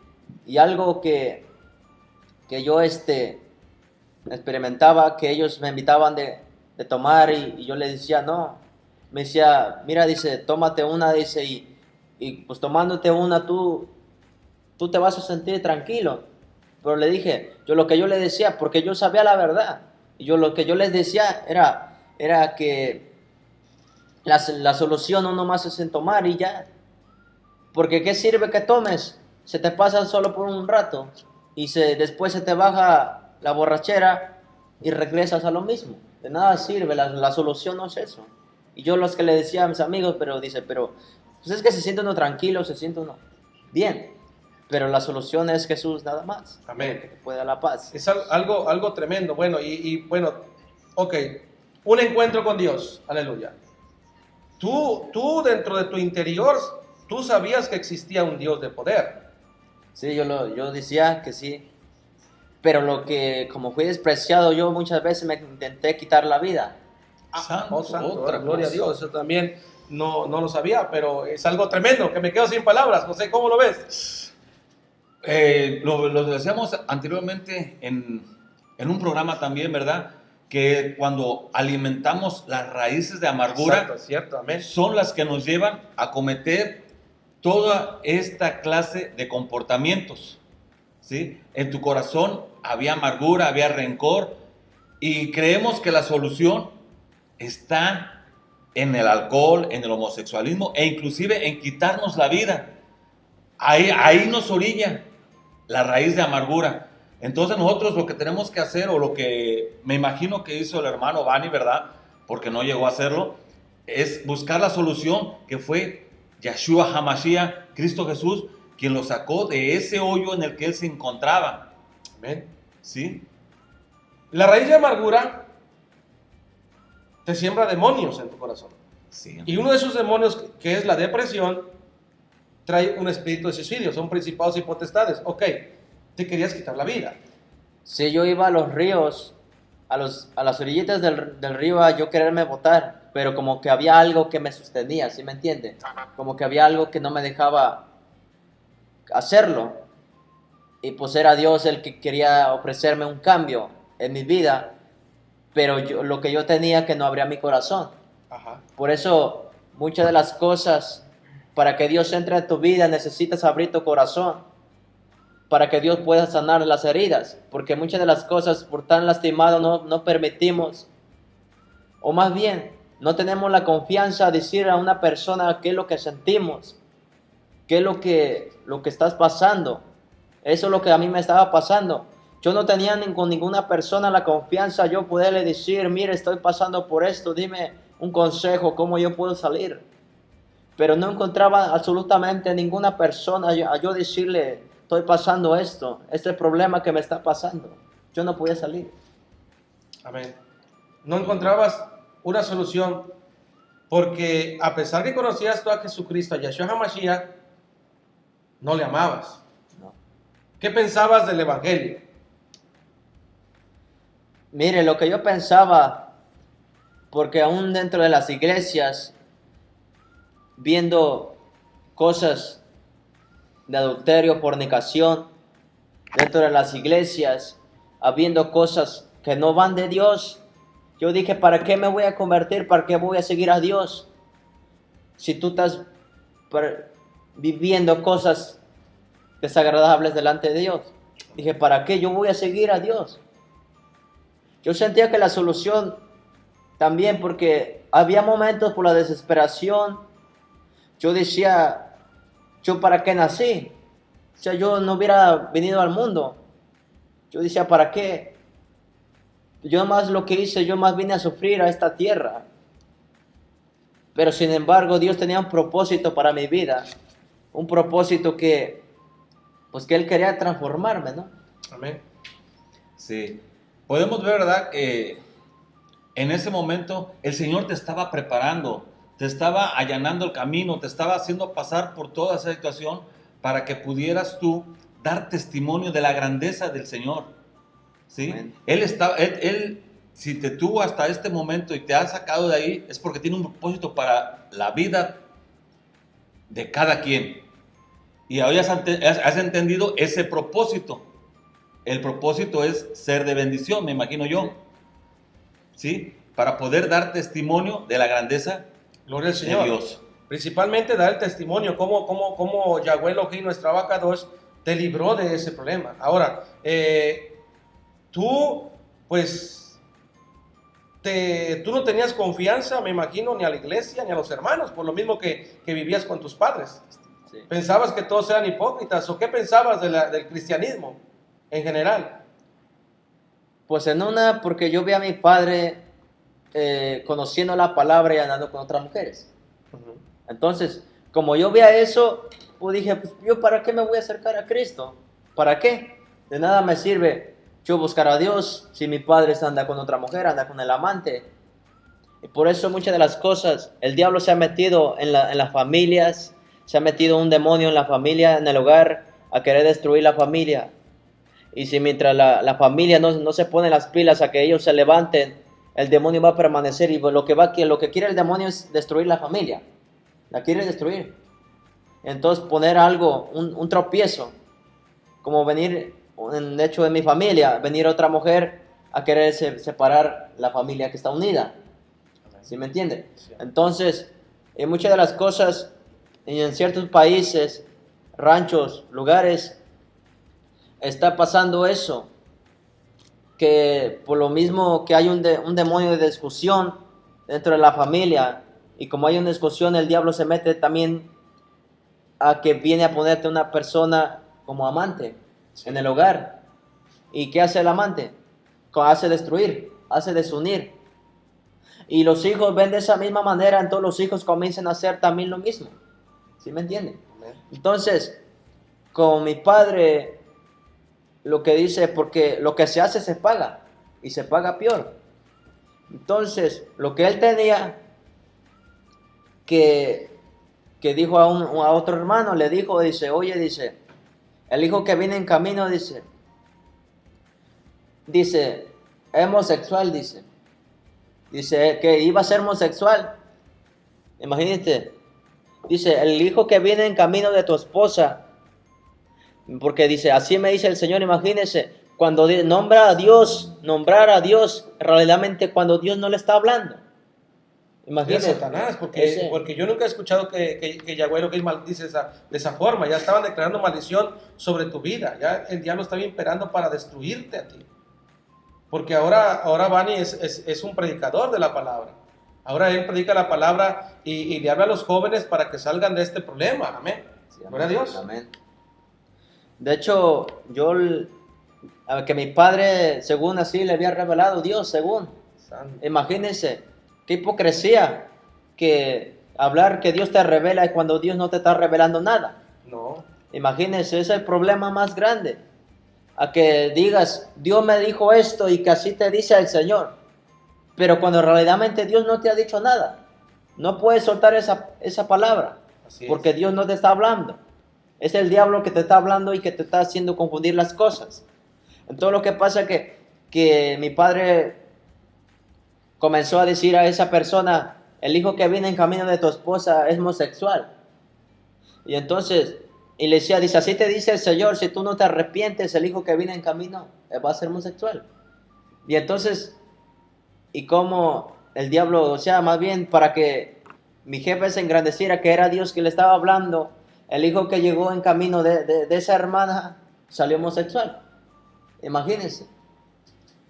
algo que yo experimentaba, que ellos me invitaban de tomar, y yo les decía no. Me decía, mira, dice, tómate una, dice, y pues tomándote una tú te vas a sentir tranquilo. Pero le dije, lo que yo le decía, porque yo sabía la verdad, y lo que yo les decía era que la solución no nomás es en tomar y ya. Porque ¿qué sirve que tomes? Se te pasa solo por un rato, y después se te baja la borrachera y regresas a lo mismo. De nada sirve, la solución no es eso. Y yo los que le decía a mis amigos, pero pues es que se siente uno tranquilo, se siente uno bien, pero la solución es Jesús nada más. Amén. Que te puede dar la paz. Es algo tremendo. Bueno, bueno, ok, un encuentro con Dios, aleluya. Tú dentro de tu interior, tú sabías que existía un Dios de poder. Sí, yo decía que sí, pero como fui despreciado, yo muchas veces me intenté quitar la vida. Santo, Gloria a Dios, eso también no lo sabía, pero es algo tremendo, que me quedo sin palabras. No sé, ¿cómo lo ves? Lo decíamos anteriormente en un programa también, ¿verdad? Que cuando alimentamos las raíces de amargura, Cierto, amén. son las que nos llevan a cometer toda esta clase de comportamientos, ¿sí? En tu corazón había amargura, había rencor, y creemos que la solución está en el alcohol, en el homosexualismo, e inclusive en quitarnos la vida. Ahí nos orilla la raíz de amargura. Entonces nosotros lo que tenemos que hacer, o lo que me imagino que hizo el hermano Bani, ¿verdad? porque no llegó a hacerlo, es buscar la solución que fue Yeshua HaMashiach, Cristo Jesús, quien lo sacó de ese hoyo en el que él se encontraba. Amén. ¿Sí? La raíz de amargura te siembra demonios en tu corazón. Sí. Y uno de esos demonios, que es la depresión, trae un espíritu de suicidio, son principados y potestades. Ok, te querías quitar la vida. Si yo iba a los ríos, a las orillitas del río, a yo quererme botar, pero como que había algo que me sostenía, ¿sí me entiende? Como que había algo que no me dejaba hacerlo. Y pues era Dios el que quería ofrecerme un cambio en mi vida, pero lo que yo tenía que no abría mi corazón. Ajá. Por eso muchas de las cosas, para que Dios entre en tu vida, necesitas abrir tu corazón, para que Dios pueda sanar las heridas, porque muchas de las cosas por tan lastimado no permitimos, o más bien no tenemos la confianza de decir a una persona qué es lo que sentimos, qué es lo que estás pasando. Eso es lo que a mí me estaba pasando. Yo no tenía con ninguna persona la confianza yo poderle decir, mire, estoy pasando por esto, dime un consejo, cómo yo puedo salir. Pero no encontraba absolutamente ninguna persona a yo decirle, estoy pasando esto, este problema que me está pasando. Yo no podía salir. Amén. No encontrabas una solución porque a pesar que conocías tú a Jesucristo, a Yeshua HaMashiach, no le amabas. No. ¿Qué pensabas del Evangelio? Mire, lo que yo pensaba, porque aún dentro de las iglesias, viendo cosas de adulterio, fornicación, dentro de las iglesias, habiendo cosas que no van de Dios, yo dije, ¿para qué me voy a convertir? ¿Para qué voy a seguir a Dios? Si tú estás viviendo cosas desagradables delante de Dios. Dije, ¿para qué yo voy a seguir a Dios? Yo sentía que la solución también, porque había momentos por la desesperación, yo decía, ¿yo para qué nací? O sea, yo no hubiera venido al mundo. Yo decía, ¿para qué? Yo más lo que hice, yo más vine a sufrir a esta tierra. Pero sin embargo, Dios tenía un propósito para mi vida. Un propósito que Él quería transformarme, ¿no? Amén. Sí. Podemos ver, ¿verdad?, que en ese momento el Señor te estaba preparando, te estaba allanando el camino, te estaba haciendo pasar por toda esa situación para que pudieras tú dar testimonio de la grandeza del Señor. ¿Sí? Él, si te tuvo hasta este momento y te ha sacado de ahí, es porque tiene un propósito para la vida de cada quien. Y ahora has entendido ese propósito. El propósito es ser de bendición, me imagino yo. ¿Sí? Para poder dar testimonio de la grandeza Gloria al Señor. de Dios. Principalmente dar el testimonio, cómo Yahweh Elohim, nuestra abacados, te libró de ese problema. Ahora, tú, pues, tú no tenías confianza, me imagino, ni a la iglesia, ni a los hermanos, por lo mismo que vivías con tus padres. Sí. ¿Pensabas que todos eran hipócritas? ¿O qué pensabas del cristianismo en general? Pues en una, porque yo vi a mi padre conociendo la palabra y andando con otras mujeres. Uh-huh. Entonces, como yo veía eso, pues dije, pues yo para qué me voy a acercar a Cristo, ¿para qué? De nada me sirve yo buscar a Dios si mi padre anda con otra mujer, anda con el amante. Y por eso muchas de las cosas, el diablo se ha metido en las familias, se ha metido un demonio en la familia, en el hogar, a querer destruir la familia. Y si mientras la familia no se pone las pilas a que ellos se levanten, el demonio va a permanecer, y lo que quiere el demonio es destruir la familia, la quiere destruir. Entonces poner algo, un tropiezo, como venir, en el hecho de mi familia, venir otra mujer a querer separar la familia que está unida. ¿Sí me entiende? Sí. Entonces, en muchas de las cosas, en ciertos países, ranchos, lugares, está pasando eso, que por lo mismo que hay un demonio de discusión dentro de la familia, y como hay una discusión, el diablo se mete también a que viene a ponerte una persona como amante en el hogar. ¿Y qué hace el amante? Hace destruir, hace desunir. Y los hijos ven de esa misma manera, entonces los hijos comienzan a hacer también lo mismo. ¿Sí me entienden? Amén. Entonces, como mi padre lo que dice, porque lo que se hace se paga, y se paga peor. Entonces, lo que él tenía, que dijo a otro hermano, le dijo, dice, oye, dice, el hijo que viene en camino, dice, es homosexual, dice que iba a ser homosexual. Imagínate, dice, el hijo que viene en camino de tu esposa, porque dice, así me dice el Señor, imagínese, cuando nombrar a Dios, realmente cuando Dios no le está hablando. Mira, Imagínese. Satanás, porque yo nunca he escuchado que Yahweh Elohim maldice de esa forma. Ya estaban declarando maldición sobre tu vida. Ya el diablo estaba imperando para destruirte a ti. Porque ahora Bani es un predicador de la palabra. Ahora él predica la palabra y le habla a los jóvenes para que salgan de este problema. Amén. Sí, amén. Gloria a Dios. Amén. De hecho, que mi padre, según así, le había revelado Dios, según. Santo. Imagínense, qué hipocresía que hablar que Dios te revela y cuando Dios no te está revelando nada. No. Imagínense, ese es el problema más grande. A que digas, Dios me dijo esto y que así te dice el Señor. Pero cuando realmente Dios no te ha dicho nada, no puedes soltar esa palabra. Así Porque es. Dios no te está hablando. Es el diablo que te está hablando y que te está haciendo confundir las cosas. Entonces lo que pasa es que mi padre comenzó a decir a esa persona, el hijo que viene en camino de tu esposa es homosexual. Y entonces, y le decía, dice, así te dice el Señor, si tú no te arrepientes, el hijo que viene en camino va a ser homosexual. Y entonces, y como el diablo, o sea, más bien para que mi jefe se engrandeciera que era Dios que le estaba hablando, el hijo que llegó en camino de esa hermana salió homosexual. Imagínense.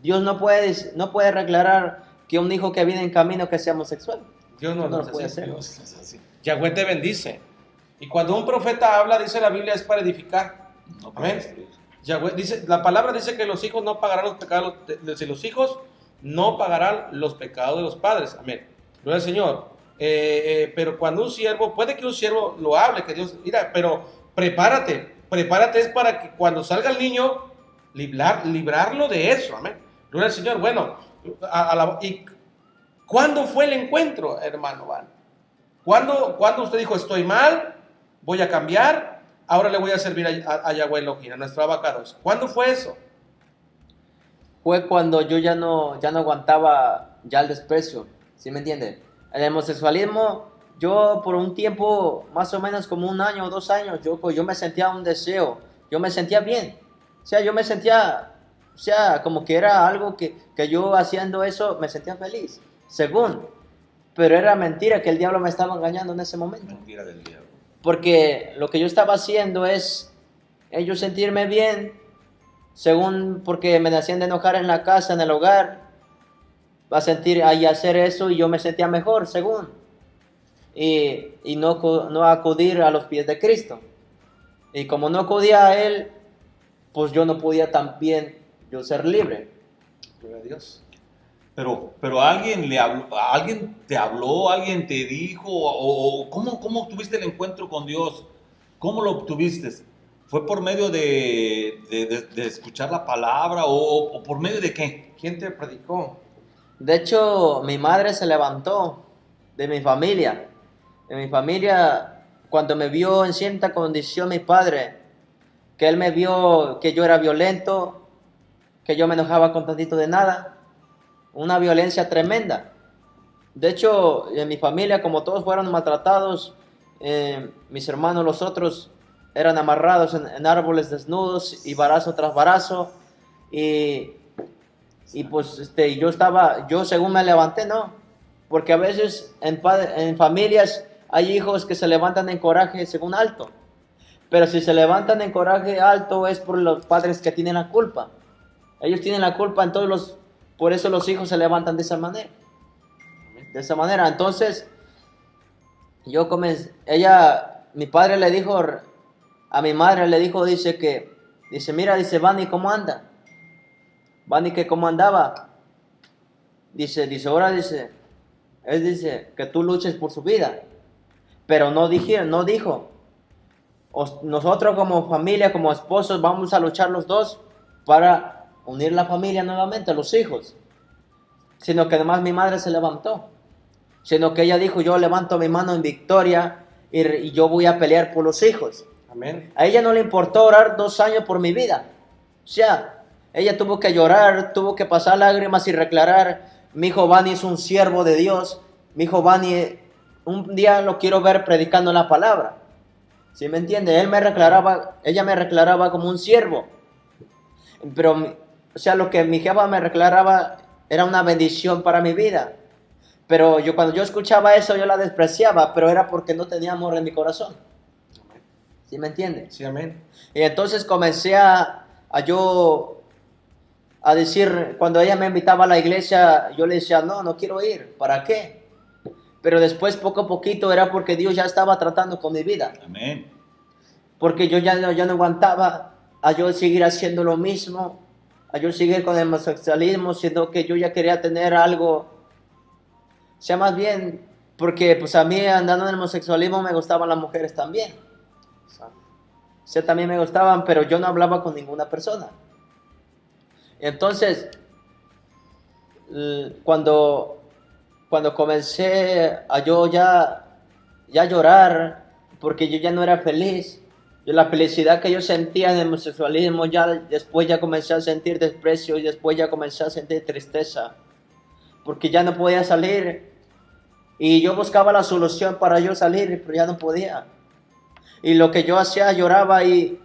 Dios no puede declarar que un hijo que viene en camino que sea homosexual. Dios no No lo lo puede hace. hacer. Dios es así. Yahweh te bendice. Y cuando un profeta habla, dice la Biblia, es para edificar. No puede Amén. destruir. Yahweh dice, la palabra dice que los hijos no pagarán los pecados de los hijos no pagarán los pecados de los padres. Amén. Gloria al Señor. Pero cuando un siervo, puede que un siervo lo hable, que Dios, mira, pero prepárate es para que cuando salga el niño, librarlo de eso. Amén. Gloria al Señor. Bueno, ¿y cuándo fue el encuentro, hermano Van? ¿Cuándo usted dijo, estoy mal, voy a cambiar, ahora le voy a servir a Yahweh Elohim, a nuestro abacados? ¿Cuándo fue eso? Fue cuando yo ya no aguantaba ya el desprecio, ¿sí me entiende? El homosexualismo, yo por un tiempo, más o menos como 1 año o 2 años, yo me sentía un deseo, yo me sentía bien, o sea, yo me sentía, o sea, como que era algo que yo haciendo eso me sentía feliz, según, pero era mentira que el diablo me estaba engañando en ese momento. Mentira del diablo. Porque lo que yo estaba haciendo es yo sentirme bien, según porque me hacían de enojar en la casa, en el hogar, va a sentir ahí hacer eso y yo me sentía mejor, según, y no acudir a los pies de Cristo. Y como no acudía a Él, pues yo no podía también yo ser libre. Gloria a Dios. Pero alguien alguien te habló, alguien te dijo, o ¿cómo tuviste el encuentro con Dios? ¿Cómo lo obtuviste? ¿Fue por medio de escuchar la palabra o por medio de qué? ¿Quién te predicó? De hecho, mi madre se levantó de mi familia. De mi familia, cuando me vio en cierta condición mi padre, que él me vio que yo era violento, que yo me enojaba con tantito de nada, una violencia tremenda. De hecho, en mi familia, como todos fueron maltratados, mis hermanos, los otros, eran amarrados en árboles desnudos y barazo tras barazo. Y pues yo según me levanté, no. Porque a veces en familias hay hijos que se levantan en coraje según alto. Pero si se levantan en coraje alto es por los padres que tienen la culpa. Ellos tienen la culpa, entonces por eso los hijos se levantan de esa manera. De esa manera. Entonces, mi padre le dijo a mi madre, dice, mira, dice, Vani, ¿cómo anda? Vani, que cómo andaba. Dice, ahora dice, Él dice que tú luches por su vida. Pero no dijo, nosotros como familia, como esposos, vamos a luchar los dos para unir la familia nuevamente, los hijos. Sino que además mi madre se levantó. Sino que ella dijo, yo levanto mi mano en victoria y yo voy a pelear por los hijos. Amén. A ella no le importó orar 2 años por mi vida. O sea, ella tuvo que llorar, tuvo que pasar lágrimas y declarar, mi hijo Bani es un siervo de Dios. Mi hijo Bani, un día lo quiero ver predicando la palabra. ¿Sí me entiende? Ella me declaraba como un siervo. Pero, o sea, lo que mi jefa me declaraba era una bendición para mi vida. Pero cuando yo escuchaba eso, yo la despreciaba, pero era porque no tenía amor en mi corazón. ¿Sí me entiende? Sí, amén. Y entonces comencé a decir, cuando ella me invitaba a la iglesia, yo le decía, no quiero ir, ¿para qué? Pero después, poco a poquito, era porque Dios ya estaba tratando con mi vida. Amén. Porque yo ya no aguantaba a yo seguir haciendo lo mismo, a yo seguir con el homosexualismo, sino que yo ya quería tener algo, o sea, más bien, porque pues a mí andando en el homosexualismo me gustaban las mujeres también. O sea, también me gustaban, pero yo no hablaba con ninguna persona. Entonces, cuando comencé a yo ya llorar, porque yo ya no era feliz, la felicidad que yo sentía en el homosexualismo, después ya comencé a sentir desprecio y después ya comencé a sentir tristeza, porque ya no podía salir y yo buscaba la solución para yo salir, pero ya no podía. Y lo que yo hacía, lloraba y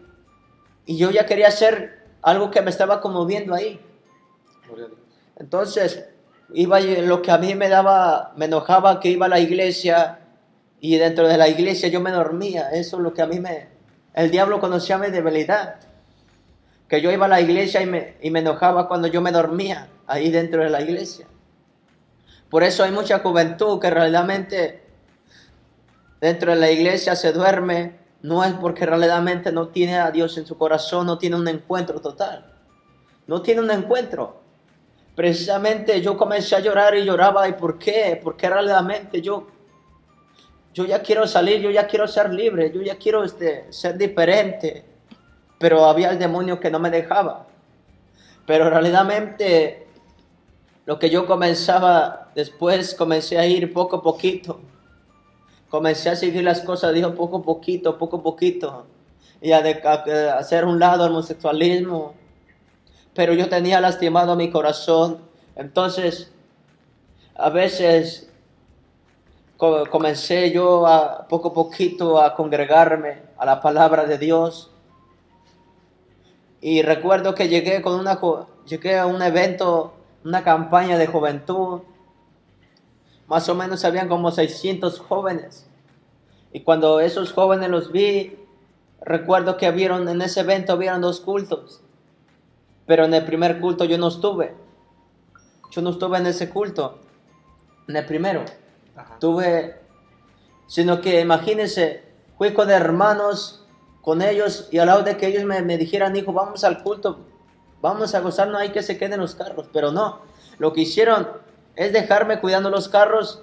yo ya quería hacer algo que me estaba conmoviendo ahí. Entonces, lo que a mí me enojaba, que iba a la iglesia y dentro de la iglesia yo me dormía. Eso es lo que a mí el diablo conocía mi debilidad. Que yo iba a la iglesia y me enojaba cuando yo me dormía ahí dentro de la iglesia. Por eso hay mucha juventud que realmente dentro de la iglesia se duerme. No es porque realmente no tiene a Dios en su corazón, no tiene un encuentro total. No tiene un encuentro. Precisamente yo comencé a llorar y lloraba. ¿Y por qué? Porque realmente yo ya quiero salir, yo ya quiero ser libre, yo ya quiero ser diferente. Pero había el demonio que no me dejaba. Pero realmente lo que yo comenzaba, después comencé a ir poco a poquito. Comencé a seguir las cosas, dijo poco a poquito, y a hacer un lado el homosexualismo, pero yo tenía lastimado mi corazón. Entonces, a veces comencé yo poco a poquito a congregarme a la palabra de Dios, y recuerdo que llegué a un evento, una campaña de juventud. Más o menos habían como 600 jóvenes. Y cuando esos jóvenes los vi, recuerdo que en ese evento habían 2 cultos. Pero en el primer culto yo no estuve. Yo no estuve en ese culto. En el primero. Ajá. Sino que imagínense, fui con hermanos, con ellos, y al lado de que ellos me dijeran, hijo, vamos al culto, vamos a gozar, no hay que se queden los carros. Pero no, lo que hicieron es dejarme cuidando los carros,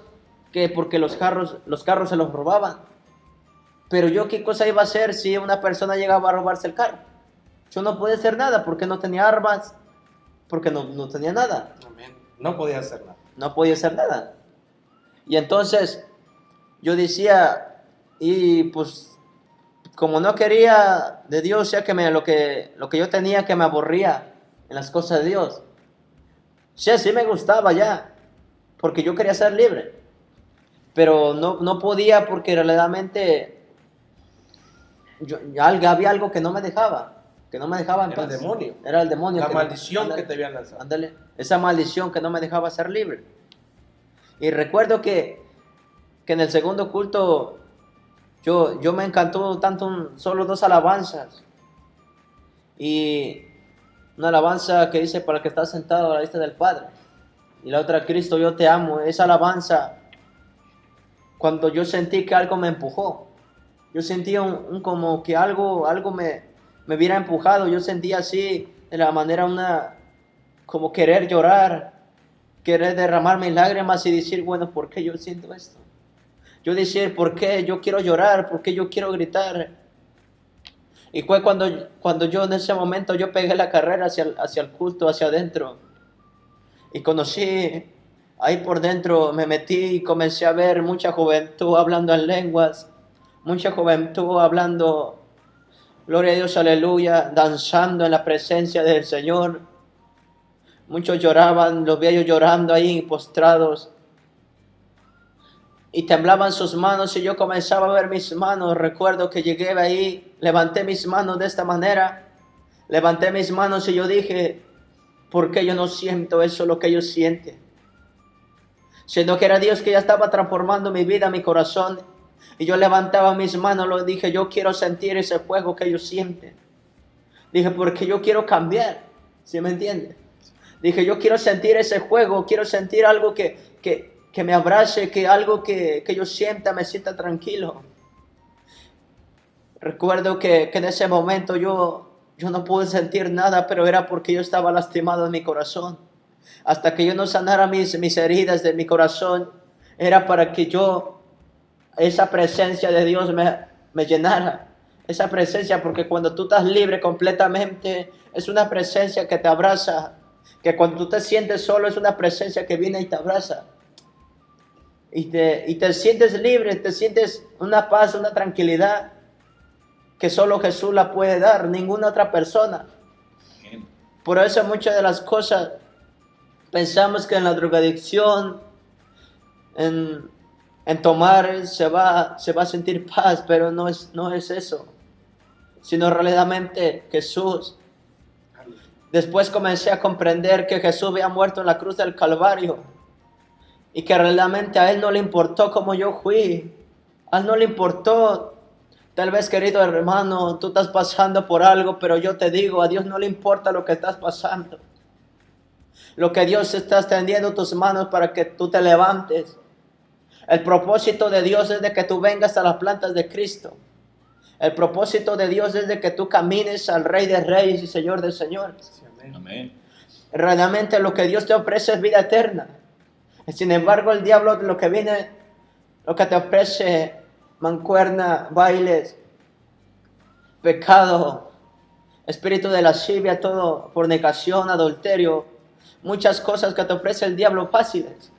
porque los carros se los robaban. Pero yo, ¿qué cosa iba a hacer si una persona llegaba a robarse el carro? Yo no podía hacer nada porque no tenía armas, porque no tenía nada. Amén. No podía hacer nada. No podía hacer nada. Y entonces yo decía, y pues como no quería de Dios, o sea que lo que yo tenía, que me aburría en las cosas de Dios. O sea, sí me gustaba ya, porque yo quería ser libre, pero no podía, porque realmente había algo que no me dejaba en Era paz. el demonio. Era el demonio. La maldición que te habían lanzado. Ándale, esa maldición que no me dejaba ser libre. Y recuerdo que en el segundo culto yo me encantó tanto solo 2 alabanzas. Y una alabanza que dice, para el que está sentado a la vista del Padre. Y la otra, Cristo, yo te amo. Esa alabanza, cuando yo sentí que algo me empujó. Yo sentía como que algo me hubiera empujado. Yo sentía así, de la manera como querer llorar. querer derramar mis lágrimas y decir, bueno, ¿por qué yo siento esto? Yo decir, ¿por qué yo quiero llorar? ¿Por qué yo quiero gritar? Y fue cuando yo en ese momento yo pegué la carrera hacia el culto, hacia adentro. Y conocí, ahí por dentro me metí y comencé a ver mucha juventud hablando en lenguas, mucha juventud hablando, gloria a Dios, aleluya, danzando en la presencia del Señor. Muchos lloraban, los vi ellos llorando ahí postrados. Y temblaban sus manos y yo comenzaba a ver mis manos. Recuerdo que llegué ahí, levanté mis manos de esta manera. Levanté mis manos y yo dije, ¿por qué yo no siento eso lo que ellos sienten? Siendo que era Dios que ya estaba transformando mi vida, mi corazón. Y yo levantaba mis manos, lo dije, yo quiero sentir ese fuego que ellos sienten. Dije, porque yo quiero cambiar, ¿sí me entiende? Dije, yo quiero sentir ese fuego, quiero sentir algo que me abrace, que algo que yo sienta, me sienta tranquilo. Recuerdo que en ese momento yo no pude sentir nada, pero era porque yo estaba lastimado en mi corazón. Hasta que yo no sanara mis heridas de mi corazón, era para que esa presencia de Dios me llenara. Esa presencia, porque cuando tú estás libre completamente, es una presencia que te abraza. Que cuando tú te sientes solo, es una presencia que viene y te abraza. Y te sientes libre, te sientes una paz, una tranquilidad que solo Jesús la puede dar, ninguna otra persona. Por eso muchas de las cosas pensamos que en la drogadicción, en tomar se va a sentir paz, pero no es eso, sino realmente Jesús. Después comencé a comprender que Jesús había muerto en la cruz del Calvario y que realmente a Él no le importó cómo yo fui, a Él no le importó. Tal vez, querido hermano, tú estás pasando por algo, pero yo te digo, a Dios no le importa lo que estás pasando. Lo que Dios está extendiendo tus manos para que tú te levantes. El propósito de Dios es de que tú vengas a las plantas de Cristo. El propósito de Dios es de que tú camines al Rey de Reyes y Señor de Señores. Amén. Realmente lo que Dios te ofrece es vida eterna. Sin embargo, el diablo lo que te ofrece, mancuerna, bailes, pecado, espíritu de lascivia, todo, fornicación, adulterio, muchas cosas que te ofrece el diablo fáciles,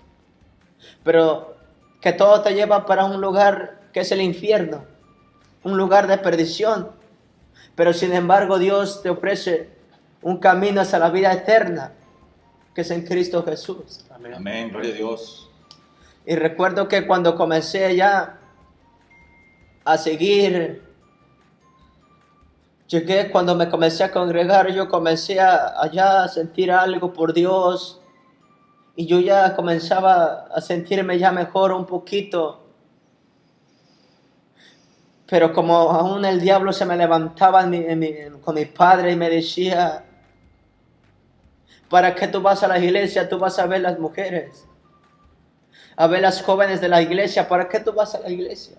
pero que todo te lleva para un lugar que es el infierno, un lugar de perdición. Pero sin embargo, Dios te ofrece un camino hacia la vida eterna, que es en Cristo Jesús. Amén. Amén, gloria a Dios. Y recuerdo que cuando comencé ya a seguir, cuando me comencé a congregar, yo comencé a sentir algo por Dios. Y yo ya comenzaba a sentirme ya mejor un poquito. Pero como aún el diablo se me levantaba con mi padre y me decía, ¿para qué tú vas a la iglesia? Tú vas a ver las mujeres, a ver las jóvenes de la iglesia. ¿Para qué tú vas a la iglesia?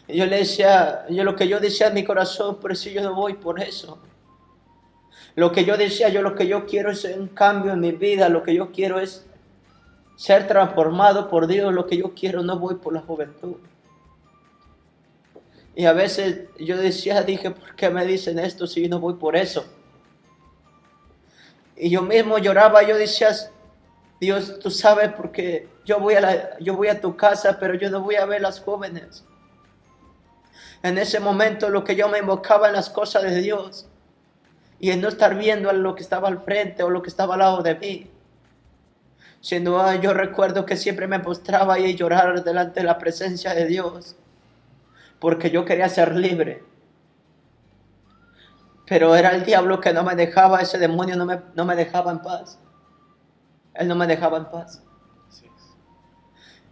Y yo le decía, lo que yo decía en mi corazón, pero si yo no voy por eso. Lo que yo decía, lo que yo quiero es un cambio en mi vida. Lo que yo quiero es ser transformado por Dios. Lo que yo quiero, no voy por la juventud. Y a veces yo dije, ¿por qué me dicen esto si yo no voy por eso? Y yo mismo lloraba, yo decía, Dios, tú sabes, porque yo voy a tu casa, pero yo no voy a ver las jóvenes. En ese momento lo que yo me invocaba en las cosas de Dios y en no estar viendo lo que estaba al frente o lo que estaba al lado de mí. Yo recuerdo que siempre me postraba y llorar delante de la presencia de Dios porque yo quería ser libre. Pero era el diablo que no me dejaba, ese demonio no me dejaba en paz. Él no me dejaba en paz.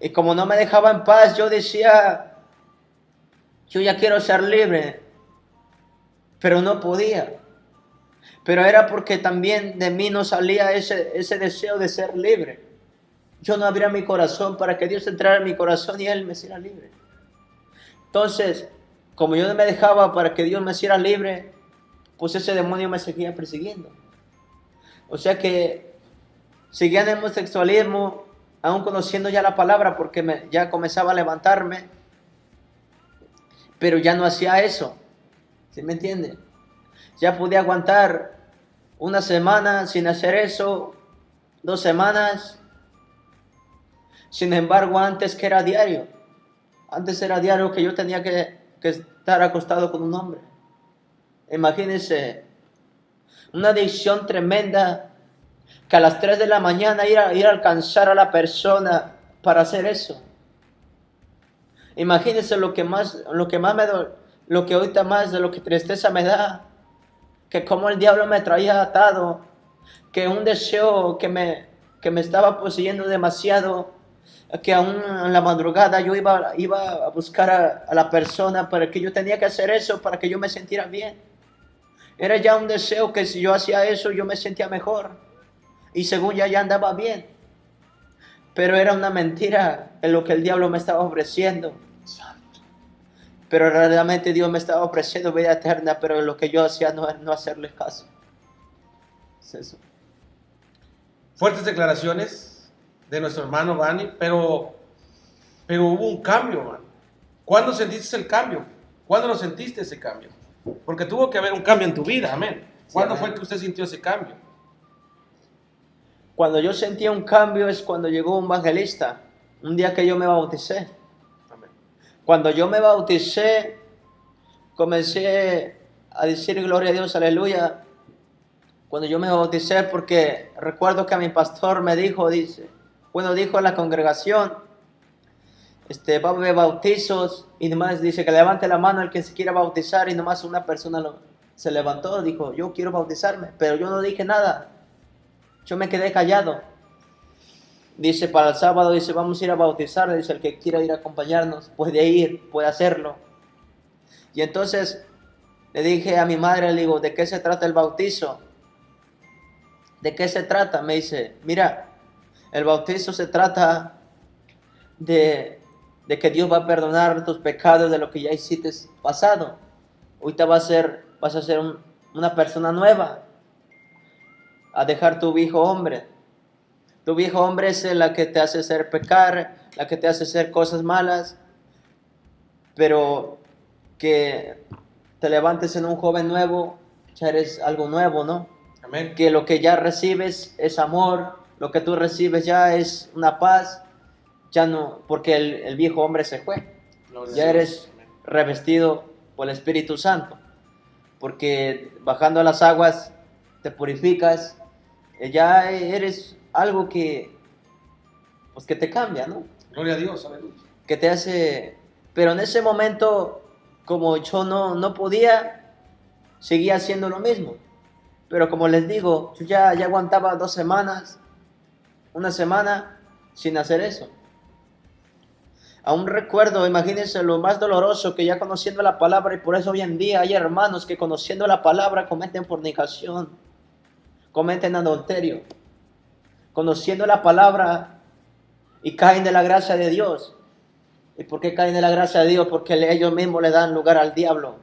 Y como no me dejaba en paz, yo decía, yo ya quiero ser libre, pero no podía. Pero era porque también de mí no salía ese deseo de ser libre. Yo no abría mi corazón para que Dios entrara en mi corazón y Él me hiciera libre. Entonces, como yo no me dejaba para que Dios me hiciera libre, pues ese demonio me seguía persiguiendo. O sea que seguía en el homosexualismo, aún conociendo ya la palabra, porque ya comenzaba a levantarme, pero ya no hacía eso, ¿sí me entiende? Ya podía aguantar una semana sin hacer eso, 2 semanas. Sin embargo, antes que era diario, antes era diario que yo tenía que estar acostado con un hombre. Imagínense, una adicción tremenda, que a las 3 de la mañana ir a alcanzar a la persona para hacer eso. Imagínense lo que ahorita más de lo que tristeza me da, que como el diablo me traía atado, que un deseo que me estaba poseyendo demasiado, que aún en la madrugada yo iba a buscar a la persona, para que yo tenía que hacer eso para que yo me sintiera bien. Era ya un deseo que si yo hacía eso yo me sentía mejor, y según ya andaba bien, pero era una mentira en lo que el diablo me estaba ofreciendo. Pero realmente Dios me estaba ofreciendo vida eterna, pero lo que yo hacía no hacerle caso. Es eso. Fuertes declaraciones de nuestro hermano Bani, pero hubo un cambio, man. ¿Cuándo sentiste el cambio? ¿Cuándo lo sentiste ese cambio? Porque tuvo que haber un cambio en tu vida, amén. ¿Cuándo fue que usted sintió ese cambio? Cuando yo sentía un cambio es cuando llegó un evangelista, un día que yo me bauticé. Amén. Cuando yo me bauticé, comencé a decir gloria a Dios, aleluya. Cuando yo me bauticé, porque recuerdo que a mi pastor me dijo, dijo a la congregación, va a haber bautizos, y nomás dice que levante la mano el que se quiera bautizar, y nomás una persona se levantó, dijo, yo quiero bautizarme, pero yo no dije nada, yo me quedé callado. Dice, para el sábado, dice, vamos a ir a bautizar, dice, el que quiera ir a acompañarnos, puede ir, puede hacerlo. Y entonces le dije a mi madre, le digo, ¿de qué se trata el bautizo? ¿De qué se trata? Me dice, mira, el bautizo se trata de que Dios va a perdonar tus pecados de lo que ya hiciste pasado. Ahorita vas a ser una persona nueva, a dejar tu viejo hombre. Tu viejo hombre es la que te hace hacer pecar, la que te hace hacer cosas malas, pero que te levantes en un joven nuevo, ya eres algo nuevo, ¿no? Amén. Que lo que ya recibes es amor, lo que tú recibes ya es una paz, ya no, porque el viejo hombre se fue. Gloria Ya a Dios. eres Amén. revestido por el Espíritu Santo, porque bajando a las aguas te purificas, ya eres algo que, pues que te cambia, ¿no? Gloria a Dios, aleluya. Que te hace, pero en ese momento, como yo no podía, seguía haciendo lo mismo. Pero como les digo, yo ya aguantaba 2 semanas, una semana sin hacer eso. Aún recuerdo, imagínense lo más doloroso, que ya conociendo la palabra, y por eso hoy en día hay hermanos que conociendo la palabra cometen fornicación, cometen adulterio, conociendo la palabra y caen de la gracia de Dios. ¿Y por qué caen de la gracia de Dios? Porque ellos mismos le dan lugar al diablo,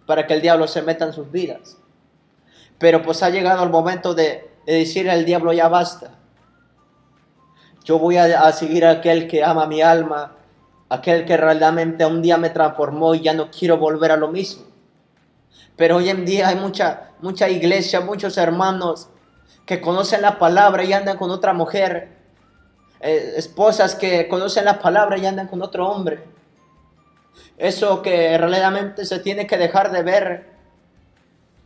para que el diablo se meta en sus vidas. Pero pues ha llegado el momento de decirle al diablo, ya basta. Yo voy a seguir a aquel que ama mi alma, aquel que realmente un día me transformó, y ya no quiero volver a lo mismo. Pero hoy en día hay mucha iglesia, muchos hermanos que conocen la palabra y andan con otra mujer, esposas que conocen la palabra y andan con otro hombre. Eso que realmente se tiene que dejar de ver,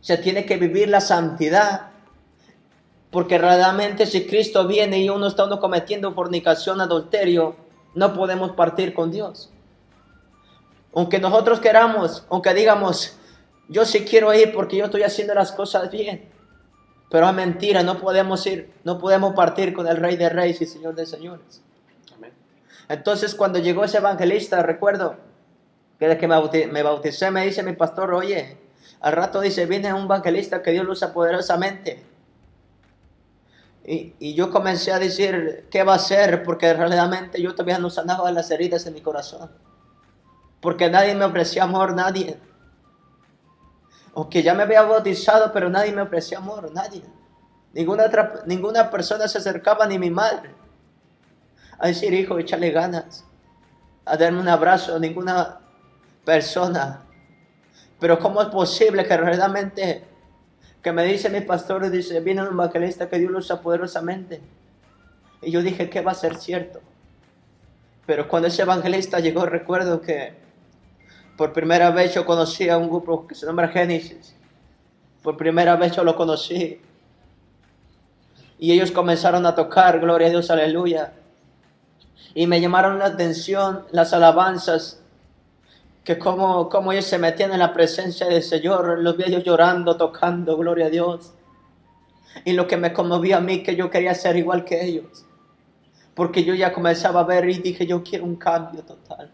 se tiene que vivir la santidad, porque realmente si Cristo viene y uno está cometiendo fornicación, adulterio, no podemos partir con Dios. Aunque nosotros queramos, aunque digamos, yo sí quiero ir porque yo estoy haciendo las cosas bien, pero es mentira, no podemos ir, no podemos partir con el Rey de Reyes y Señor de Señores. Amén. Entonces cuando llegó ese evangelista, recuerdo que desde que me bauticé, me dice mi pastor, oye, al rato dice, viene un evangelista que Dios lo usa poderosamente. Y yo comencé a decir, ¿qué va a hacer? Porque realmente yo todavía no sanaba las heridas en mi corazón. Porque nadie me ofrecía amor, nadie. Aunque ya me había bautizado, pero nadie me ofrecía amor, nadie. Ninguna persona se acercaba, ni mi madre, a decir, hijo, échale ganas, a darme un abrazo, ninguna persona. Pero ¿cómo es posible que realmente, que me dice mi pastor, dice, viene un evangelista que Dios lo usa poderosamente? Y yo dije, ¿qué va a ser cierto? Pero cuando ese evangelista llegó, recuerdo que por primera vez yo conocí a un grupo que se llama Génesis. Por primera vez yo lo conocí. Y ellos comenzaron a tocar, gloria a Dios, aleluya. Y me llamaron la atención las alabanzas, que como ellos se metían en la presencia del Señor, los vi ellos llorando, tocando, gloria a Dios. Y lo que me conmovía a mí, que yo quería ser igual que ellos. Porque yo ya comenzaba a ver y dije, yo quiero un cambio total.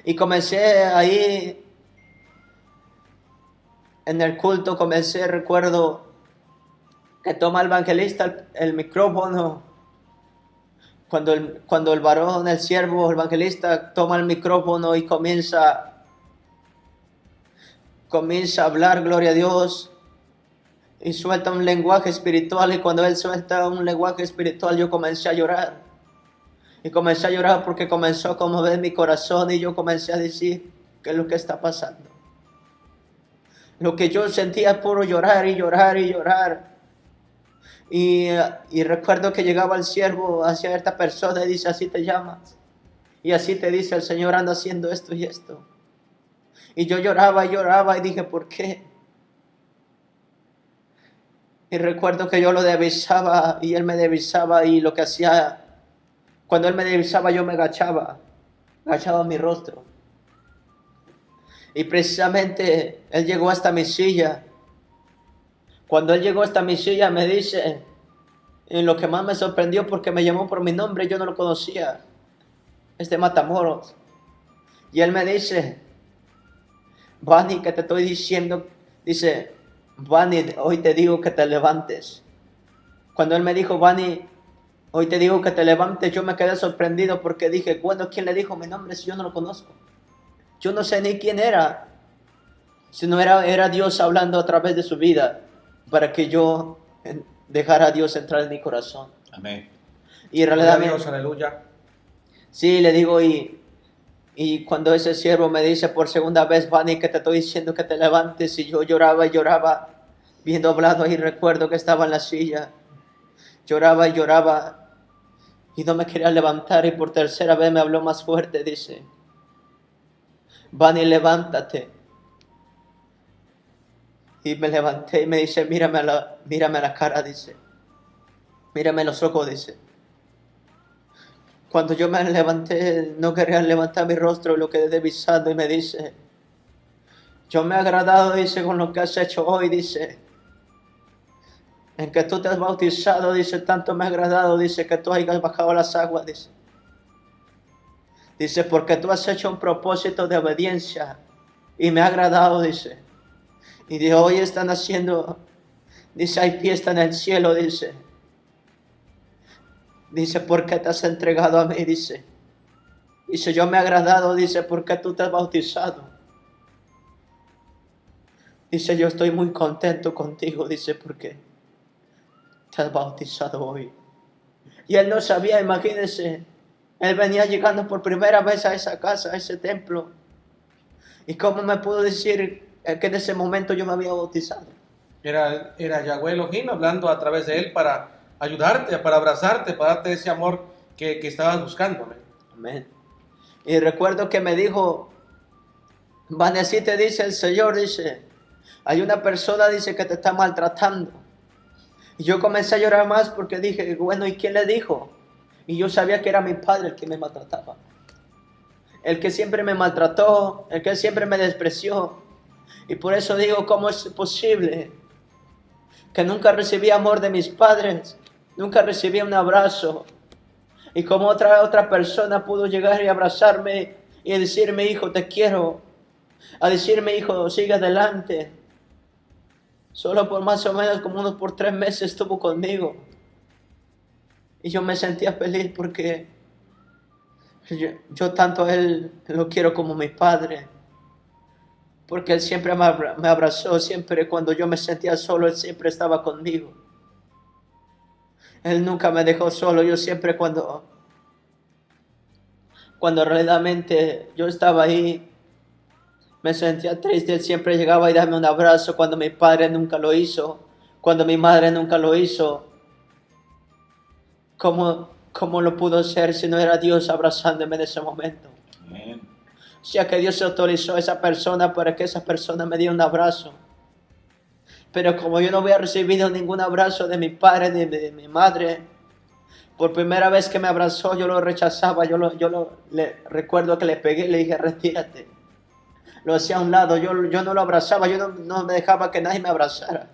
Y comencé ahí, en el culto, recuerdo, que toma el evangelista el micrófono. Cuando el varón, el siervo, el evangelista toma el micrófono y comienza a hablar, gloria a Dios, y suelta un lenguaje espiritual. Y cuando él suelta un lenguaje espiritual, yo comencé a llorar. Y comencé a llorar porque comenzó a conmover mi corazón, y yo comencé a decir, ¿qué es lo que está pasando? Lo que yo sentía es puro llorar y llorar y llorar. Y recuerdo que llegaba el siervo hacia esta persona y dice, así te llamas. Y así te dice el Señor, anda haciendo esto y esto. Y yo lloraba y lloraba y dije, ¿por qué? Y recuerdo que yo lo divisaba y él me divisaba, y lo que hacía, cuando él me divisaba, yo me agachaba mi rostro. Y precisamente él llegó hasta mi silla. Cuando él llegó hasta mi silla, me dice, y lo que más me sorprendió, porque me llamó por mi nombre, yo no lo conocía, es de Matamoros. Y él me dice, Vani, que te estoy diciendo, dice, Vani, hoy te digo que te levantes. Cuando él me dijo, Vani, hoy te digo que te levantes, yo me quedé sorprendido, porque dije, bueno, ¿quién le dijo mi nombre si yo no lo conozco? Yo no sé ni quién era, sino era Dios hablando a través de su vida, para que yo dejara a Dios entrar en mi corazón. Amén. Y en Gloria a realidad, Dios, aleluya. sí, le digo, y cuando ese siervo me dice por segunda vez, Vani, que te estoy diciendo que te levantes, y yo lloraba y lloraba, bien doblado, y recuerdo que estaba en la silla, lloraba y lloraba, y no me quería levantar, y por tercera vez me habló más fuerte, dice, Vani, levántate. Y me levanté y me dice, mírame a la cara, dice, mírame a los ojos, dice. Cuando yo me levanté, no quería levantar mi rostro, lo quedé divisando, y me dice, yo me he agradado, dice, con lo que has hecho hoy, dice, en que tú te has bautizado, dice, tanto me ha agradado, dice, que tú hayas bajado las aguas, dice. Dice, porque tú has hecho un propósito de obediencia, y me ha agradado, dice. Y de hoy están haciendo, dice, hay fiesta en el cielo, dice. Dice, porque te has entregado a mí, dice. Dice, yo me he agradado, dice, porque tú te has bautizado. Dice, yo estoy muy contento contigo, dice, porque te has bautizado hoy. Y él no sabía, imagínense, él venía llegando por primera vez a esa casa, a ese templo. ¿Y cómo me pudo decir que en ese momento yo me había bautizado? Era Yahweh Elohim hablando a través de él para ayudarte, para abrazarte, para darte ese amor que estabas buscando. Amén. Amén. Y recuerdo que me dijo, Vanessa, te dice el Señor, dice, hay una persona, dice, que te está maltratando. Y yo comencé a llorar más porque dije, bueno, ¿y quién le dijo? Y yo sabía que era mi padre el que me maltrataba. El que siempre me maltrató, el que siempre me despreció. Y por eso digo, ¿cómo es posible que nunca recibí amor de mis padres? Nunca recibí un abrazo. Y como otra persona pudo llegar y abrazarme y decirme, hijo, te quiero. A decirme, hijo, sigue adelante. Solo por más o menos como unos por 3 meses estuvo conmigo. Y yo me sentía feliz porque yo tanto a él lo quiero como mi padre. porque Él siempre me abrazó, siempre cuando yo me sentía solo, Él siempre estaba conmigo. Él nunca me dejó solo, yo siempre cuando realmente yo estaba ahí, me sentía triste, Él siempre llegaba y daba un abrazo cuando mi padre nunca lo hizo, cuando mi madre nunca lo hizo. ¿Cómo lo pudo hacer si no era Dios abrazándome en ese momento? Amén. O sea que Dios autorizó a esa persona para que esa persona me diera un abrazo. Pero como yo no había recibido ningún abrazo de mi padre ni de mi madre, por primera vez que me abrazó yo lo rechazaba, recuerdo que le pegué y le dije retírate. Lo hacía a un lado, yo no lo abrazaba, yo no me dejaba que nadie me abrazara.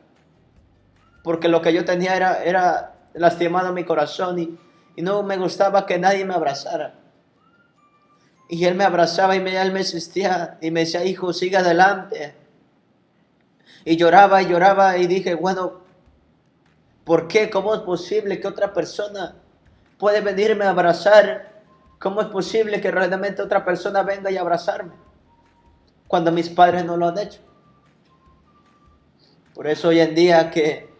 Porque lo que yo tenía era lastimado mi corazón y no me gustaba que nadie me abrazara. Y él me abrazaba y él me insistía y me decía, hijo, sigue adelante. Y lloraba y dije, bueno, ¿por qué? ¿Cómo es posible que otra persona puede venirme a abrazar? ¿Cómo es posible que realmente otra persona venga y abrazarme cuando mis padres no lo han hecho? Por eso hoy en día que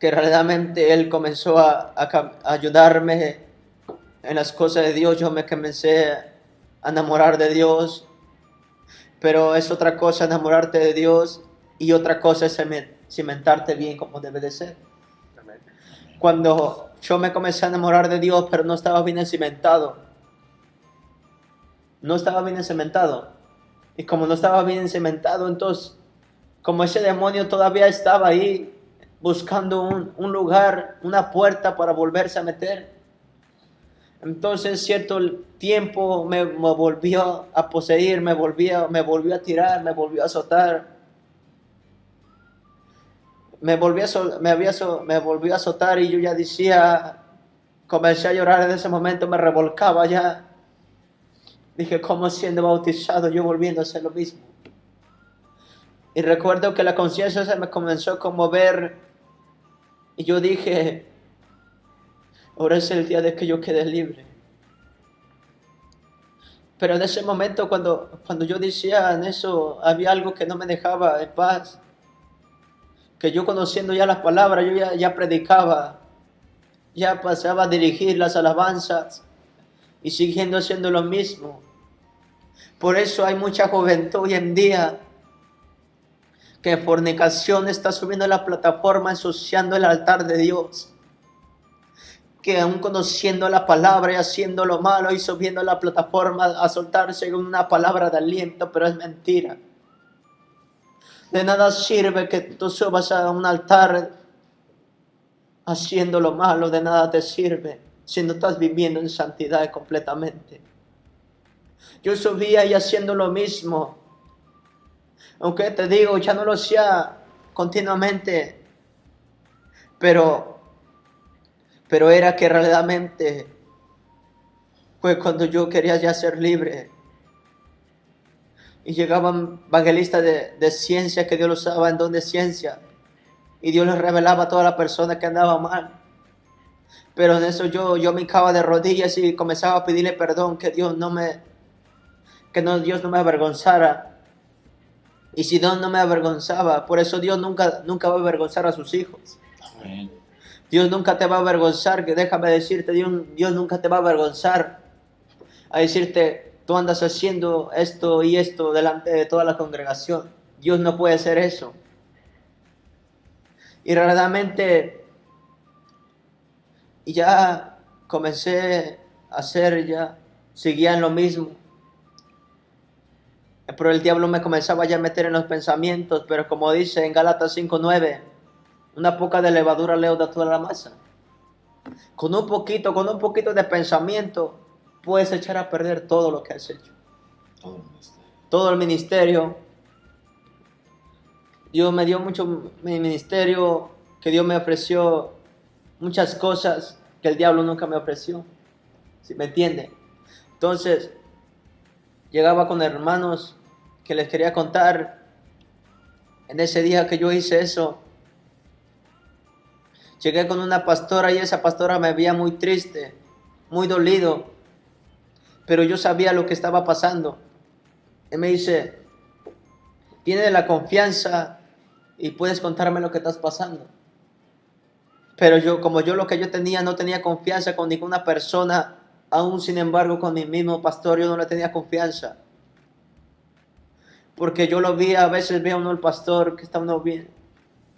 realmente Él comenzó a ayudarme en las cosas de Dios, yo me comencé a enamorar de Dios. Pero es otra cosa enamorarte de Dios y otra cosa es cimentarte bien como debe de ser. Cuando yo me comencé a enamorar de Dios, pero no estaba bien cimentado. No estaba bien cimentado. Y como no estaba bien cimentado, entonces, como ese demonio todavía estaba ahí, buscando un lugar, una puerta para volverse a meter. Entonces, cierto tiempo me volvió a poseer, me volvió a tirar, me volvió a azotar. Me volvió a azotar y yo ya decía, comencé a llorar en ese momento, me revolcaba ya. Dije, ¿cómo siendo bautizado yo volviendo a hacer lo mismo? Y recuerdo que la conciencia se me comenzó a conmover y yo dije, ahora es el día de que yo quede libre. Pero en ese momento cuando yo decía en eso, había algo que no me dejaba en paz. Que yo conociendo ya las palabras, yo ya predicaba, ya pasaba a dirigir las alabanzas y siguiendo haciendo lo mismo. Por eso hay mucha juventud hoy en día que en fornicación está subiendo a la plataforma ensuciando el altar de Dios. Que aún conociendo la palabra y haciendo lo malo y subiendo a la plataforma a soltarse con una palabra de aliento, pero es mentira. De nada sirve que tú subas a un altar haciendo lo malo, de nada te sirve si no estás viviendo en santidad completamente. Yo subía y haciendo lo mismo, aunque te digo, ya no lo hacía continuamente, pero era que realmente fue cuando yo quería ya ser libre. Y llegaban evangelistas de ciencia que Dios los usaba en don de ciencia. Y Dios les revelaba a toda la persona que andaba mal. Pero en eso yo me hincaba de rodillas y comenzaba a pedirle perdón, que Dios no me avergonzara. Y si Dios no me avergonzaba, por eso Dios nunca va a avergonzar a sus hijos. Amén. Dios nunca te va a avergonzar, que déjame decirte, Dios nunca te va a avergonzar a decirte, tú andas haciendo esto y esto delante de toda la congregación. Dios no puede hacer eso. Y realmente ya comencé a hacer, ya seguía en lo mismo. Pero el diablo me comenzaba ya a meter en los pensamientos, pero como dice en Gálatas 5:9, una poca de levadura leuda toda la masa. Con un poquito de pensamiento, puedes echar a perder todo lo que has hecho. Todo el ministerio. Dios me dio mucho mi ministerio, que Dios me ofreció muchas cosas que el diablo nunca me ofreció. ¿Sí me entiende? Entonces, llegaba con hermanos que les quería contar en ese día que yo hice eso. Llegué con una pastora y esa pastora me veía muy triste, muy dolido, pero yo sabía lo que estaba pasando. Y me dice, tienes la confianza y puedes contarme lo que estás pasando. Pero yo, como yo lo que yo tenía, no tenía confianza con ninguna persona, aún sin embargo con mi mismo pastor yo no le tenía confianza. Porque yo lo vi, a veces veo uno el pastor que está uno bien,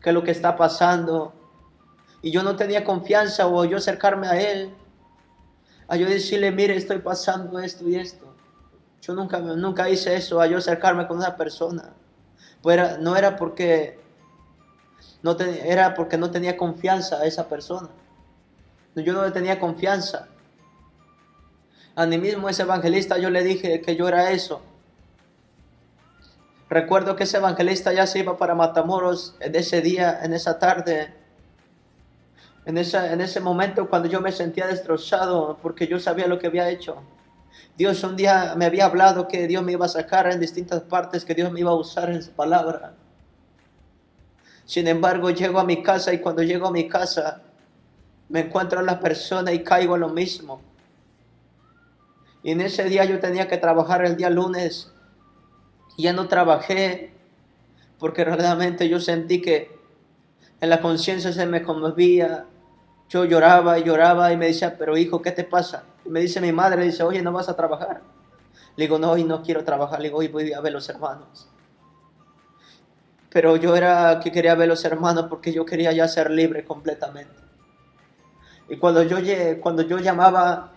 que es lo que está pasando. Y yo no tenía confianza o yo acercarme a él, a yo decirle, mire, estoy pasando esto y esto. Yo nunca hice eso, a yo acercarme con una persona. Pues no era porque era porque no tenía confianza a esa persona. Yo no le tenía confianza. A mí mismo ese evangelista yo le dije que yo era eso. Recuerdo que ese evangelista ya se iba para Matamoros en ese día, en esa tarde, en ese momento cuando yo me sentía destrozado porque yo sabía lo que había hecho. Dios un día me había hablado que Dios me iba a sacar en distintas partes, que Dios me iba a usar en su palabra. Sin embargo, llego a mi casa y cuando llego a mi casa me encuentro a la persona y caigo en lo mismo. Y en ese día yo tenía que trabajar el día lunes y ya no trabajé porque realmente yo sentí que en la conciencia se me conmovía. Yo lloraba y lloraba y me decía, pero hijo, ¿qué te pasa? Y me dice mi madre, dice, oye, ¿no vas a trabajar? Le digo, no, hoy no quiero trabajar. Le digo, hoy voy a ver los hermanos. Pero yo era que quería ver los hermanos porque yo quería ya ser libre completamente. Y cuando yo llamaba,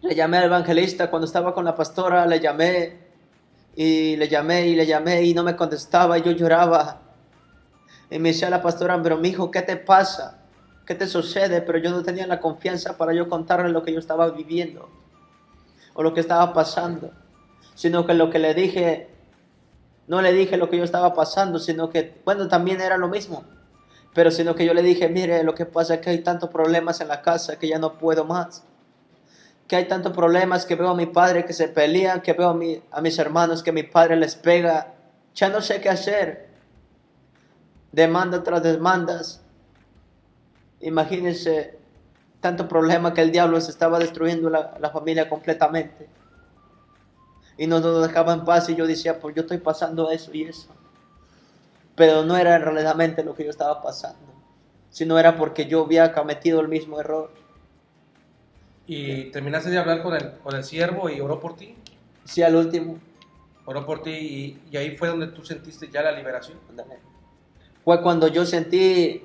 le llamé al evangelista, cuando estaba con la pastora, le llamé y no me contestaba y yo lloraba. Y me decía la pastora, pero mi hijo, ¿qué te pasa? ¿Qué te sucede? Pero yo no tenía la confianza para yo contarle lo que yo estaba viviendo o lo que estaba pasando, sino que lo que le dije, no le dije lo que yo estaba pasando, sino que, bueno, también era lo mismo, pero sino que yo le dije, mire, lo que pasa es que hay tantos problemas en la casa que ya no puedo más, que hay tantos problemas que veo a mi padre que se pelean, que veo a mis hermanos que mi padre les pega, ya no sé qué hacer. Demanda tras demandas. Imagínense tanto problema que el diablo se estaba destruyendo la familia completamente y no nos dejaba en paz. Y yo decía, pues yo estoy pasando eso y eso, pero no era realmente lo que yo estaba pasando, sino era porque yo había cometido el mismo error. ¿Y terminaste de hablar con el siervo y oró por ti? Sí, al último. Oró por ti y ahí fue donde tú sentiste ya la liberación. Ándale. Fue cuando yo sentí,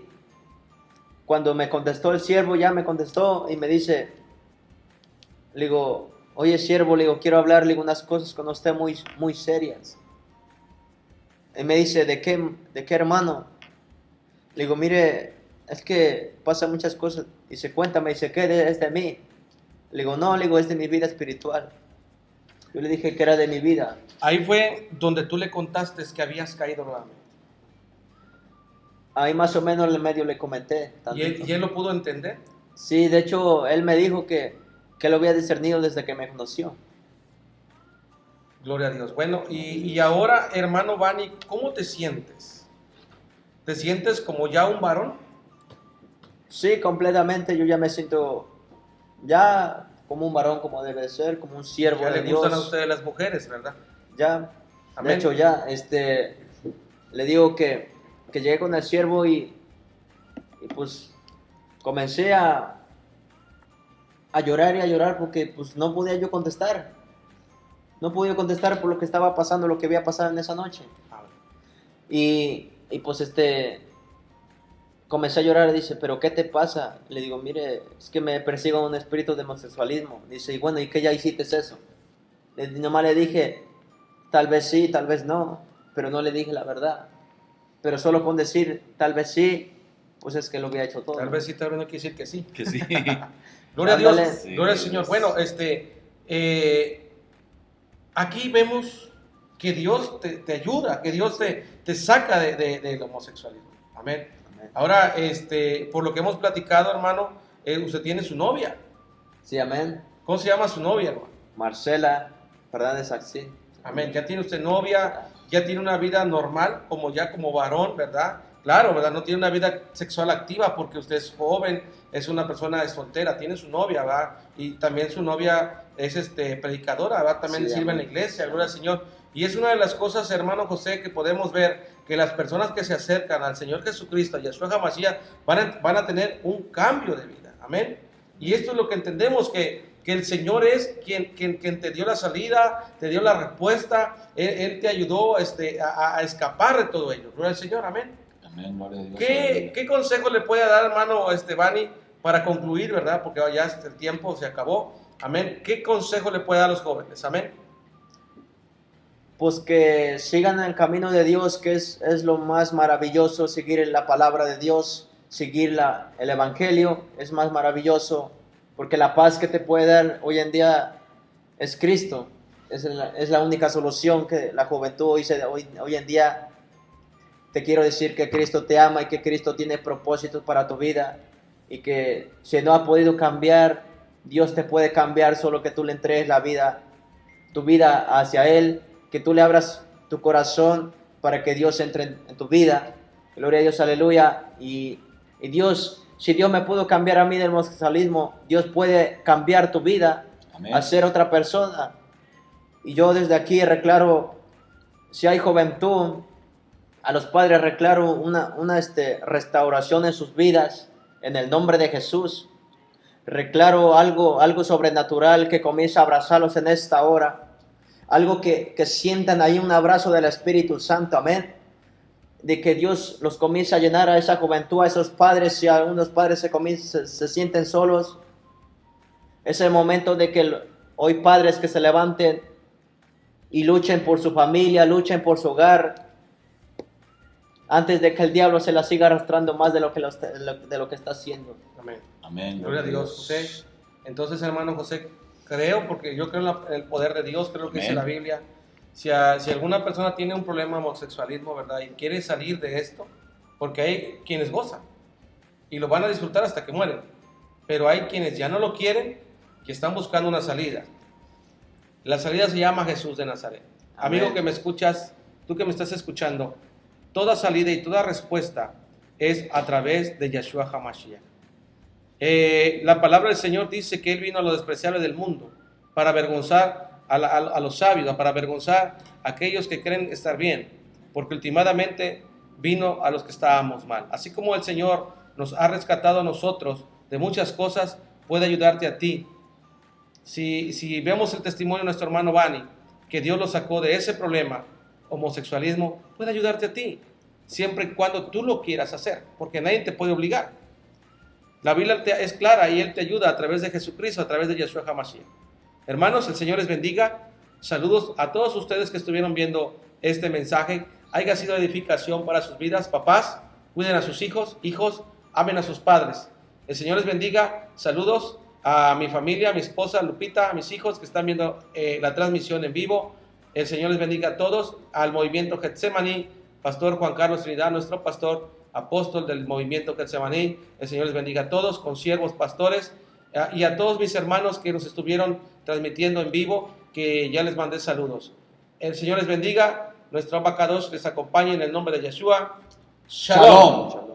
cuando me contestó el siervo, ya me contestó y me dice, le digo, oye siervo, le digo, quiero hablarle unas cosas con usted muy, muy serias. Y me dice, ¿de qué hermano? Le digo, mire, es que pasa muchas cosas. Dice, cuéntame. Dice, ¿qué es de mí? Le digo, no, le digo, es de mi vida espiritual. Yo le dije que era de mi vida. Ahí fue donde tú le contaste que habías caído nuevamente. Ahí más o menos en medio le comenté. ¿Y él lo pudo entender? Sí, de hecho, él me dijo que lo había discernido desde que me conoció. Gloria a Dios. Bueno, y ahora, hermano Bani, ¿cómo te sientes? ¿Te sientes como ya un varón? Sí, completamente. Yo ya me siento ya como un varón, como debe ser, como un siervo Ya de le Dios. gustan a ustedes las mujeres, ¿verdad? Ya, Amén. de hecho ya, le digo que llegué con el siervo y pues comencé a llorar y a llorar porque pues no podía yo contestar. No podía contestar por lo que estaba pasando, lo que había pasado en esa noche. Y pues comencé a llorar y dice, ¿pero qué te pasa? Le digo, mire, es que me persigue un espíritu de homosexualismo. Dice, y bueno, ¿y qué ya hiciste eso? Nomás le dije, tal vez sí, tal vez no, pero no le dije la verdad. Pero solo con decir, tal vez sí, pues es que lo había hecho todo. Tal vez sí, tal vez no quiere decir que sí. Que sí. Gloria a Dios, Ándale. gloria al Señor. Bueno, aquí vemos que Dios te ayuda, que Dios te saca del homosexualismo. Amén. Ahora, por lo que hemos platicado, hermano, usted tiene su novia. Sí, amén. ¿Cómo se llama su novia, hermano? Marcela Fernández Axín. Amén. Ya tiene usted novia, ya tiene una vida normal, como varón, ¿verdad? Claro, ¿verdad? No tiene una vida sexual activa porque usted es joven, es una persona soltera, tiene su novia, ¿verdad? Y también su novia es predicadora, ¿verdad? También Sí, sirve en la amén. iglesia, gloria al Señor. Y es una de las cosas, hermano José, que podemos ver, que las personas que se acercan al Señor Jesucristo, a Yeshua HaMashiach, van a tener un cambio de vida. Amén. Y esto es lo que entendemos, que el Señor es quien te dio la salida, te dio la respuesta. Él te ayudó a escapar de todo ello. Gloria al Señor. Amén. Amén, gloria a Dios. ¿Qué consejo le puede dar, hermano Bani, para concluir, verdad? Porque ya el tiempo se acabó. Amén. ¿Qué consejo le puede dar a los jóvenes? Amén. Pues que sigan el camino de Dios, que es lo más maravilloso, seguir la palabra de Dios, seguir el Evangelio, es más maravilloso, porque la paz que te puede dar hoy en día es Cristo, es la única solución que la juventud hoy en día. Te quiero decir que Cristo te ama y que Cristo tiene propósitos para tu vida, y que si no ha podido cambiar, Dios te puede cambiar, solo que tú le entregues tu vida hacia Él, que tú le abras tu corazón para que Dios entre en tu vida. Gloria a Dios, aleluya. Y Dios, si Dios me pudo cambiar a mí del homosexualismo, Dios puede cambiar tu vida. Amén. A ser otra persona. Y yo desde aquí reclaro, si hay juventud, a los padres reclaro una restauración en sus vidas, en el nombre de Jesús. Reclaro algo sobrenatural que comience a abrazarlos en esta hora. Algo que sientan ahí, un abrazo del Espíritu Santo, amén. De que Dios los comience a llenar a esa juventud, a esos padres. Si algunos padres se sienten solos, es el momento de que hoy padres que se levanten y luchen por su familia, luchen por su hogar, antes de que el diablo se la siga arrastrando más de lo que está haciendo. Amén. Amén. Gloria a Dios, José. Entonces, hermano José, creo, porque yo creo en el poder de Dios, creo que dice la Biblia, si alguna persona tiene un problema de homosexualismo, ¿verdad? Y quiere salir de esto, porque hay quienes gozan y lo van a disfrutar hasta que mueren, pero hay quienes ya no lo quieren, que están buscando una salida. La salida se llama Jesús de Nazaret. Amén. Amigo que me escuchas, tú que me estás escuchando, toda salida y toda respuesta es a través de Yeshua HaMashiach. La palabra del Señor dice que Él vino a lo despreciable del mundo para avergonzar a los sabios, para avergonzar a aquellos que creen estar bien, porque últimamente vino a los que estábamos mal. Así como el Señor nos ha rescatado a nosotros de muchas cosas, puede ayudarte a ti. Si vemos el testimonio de nuestro hermano Bani, que Dios lo sacó de ese problema, homosexualismo, puede ayudarte a ti, siempre y cuando tú lo quieras hacer, porque nadie te puede obligar. La Biblia es clara y Él te ayuda a través de Jesucristo, a través de Yeshua HaMashiach. Hermanos, el Señor les bendiga. Saludos a todos ustedes que estuvieron viendo este mensaje. Haya sido edificación para sus vidas. Papás, cuiden a sus hijos. Hijos, amen a sus padres. El Señor les bendiga. Saludos a mi familia, a mi esposa Lupita, a mis hijos que están viendo la transmisión en vivo. El Señor les bendiga a todos. Al movimiento Getsemaní, Pastor Juan Carlos Trinidad, nuestro pastor, apóstol del movimiento Getsemaní. El Señor les bendiga a todos, consiervos, pastores, y a todos mis hermanos que nos estuvieron transmitiendo en vivo, que ya les mandé saludos. El Señor les bendiga. Nuestro Abacadosh les acompañe en el nombre de Yeshua. Shalom.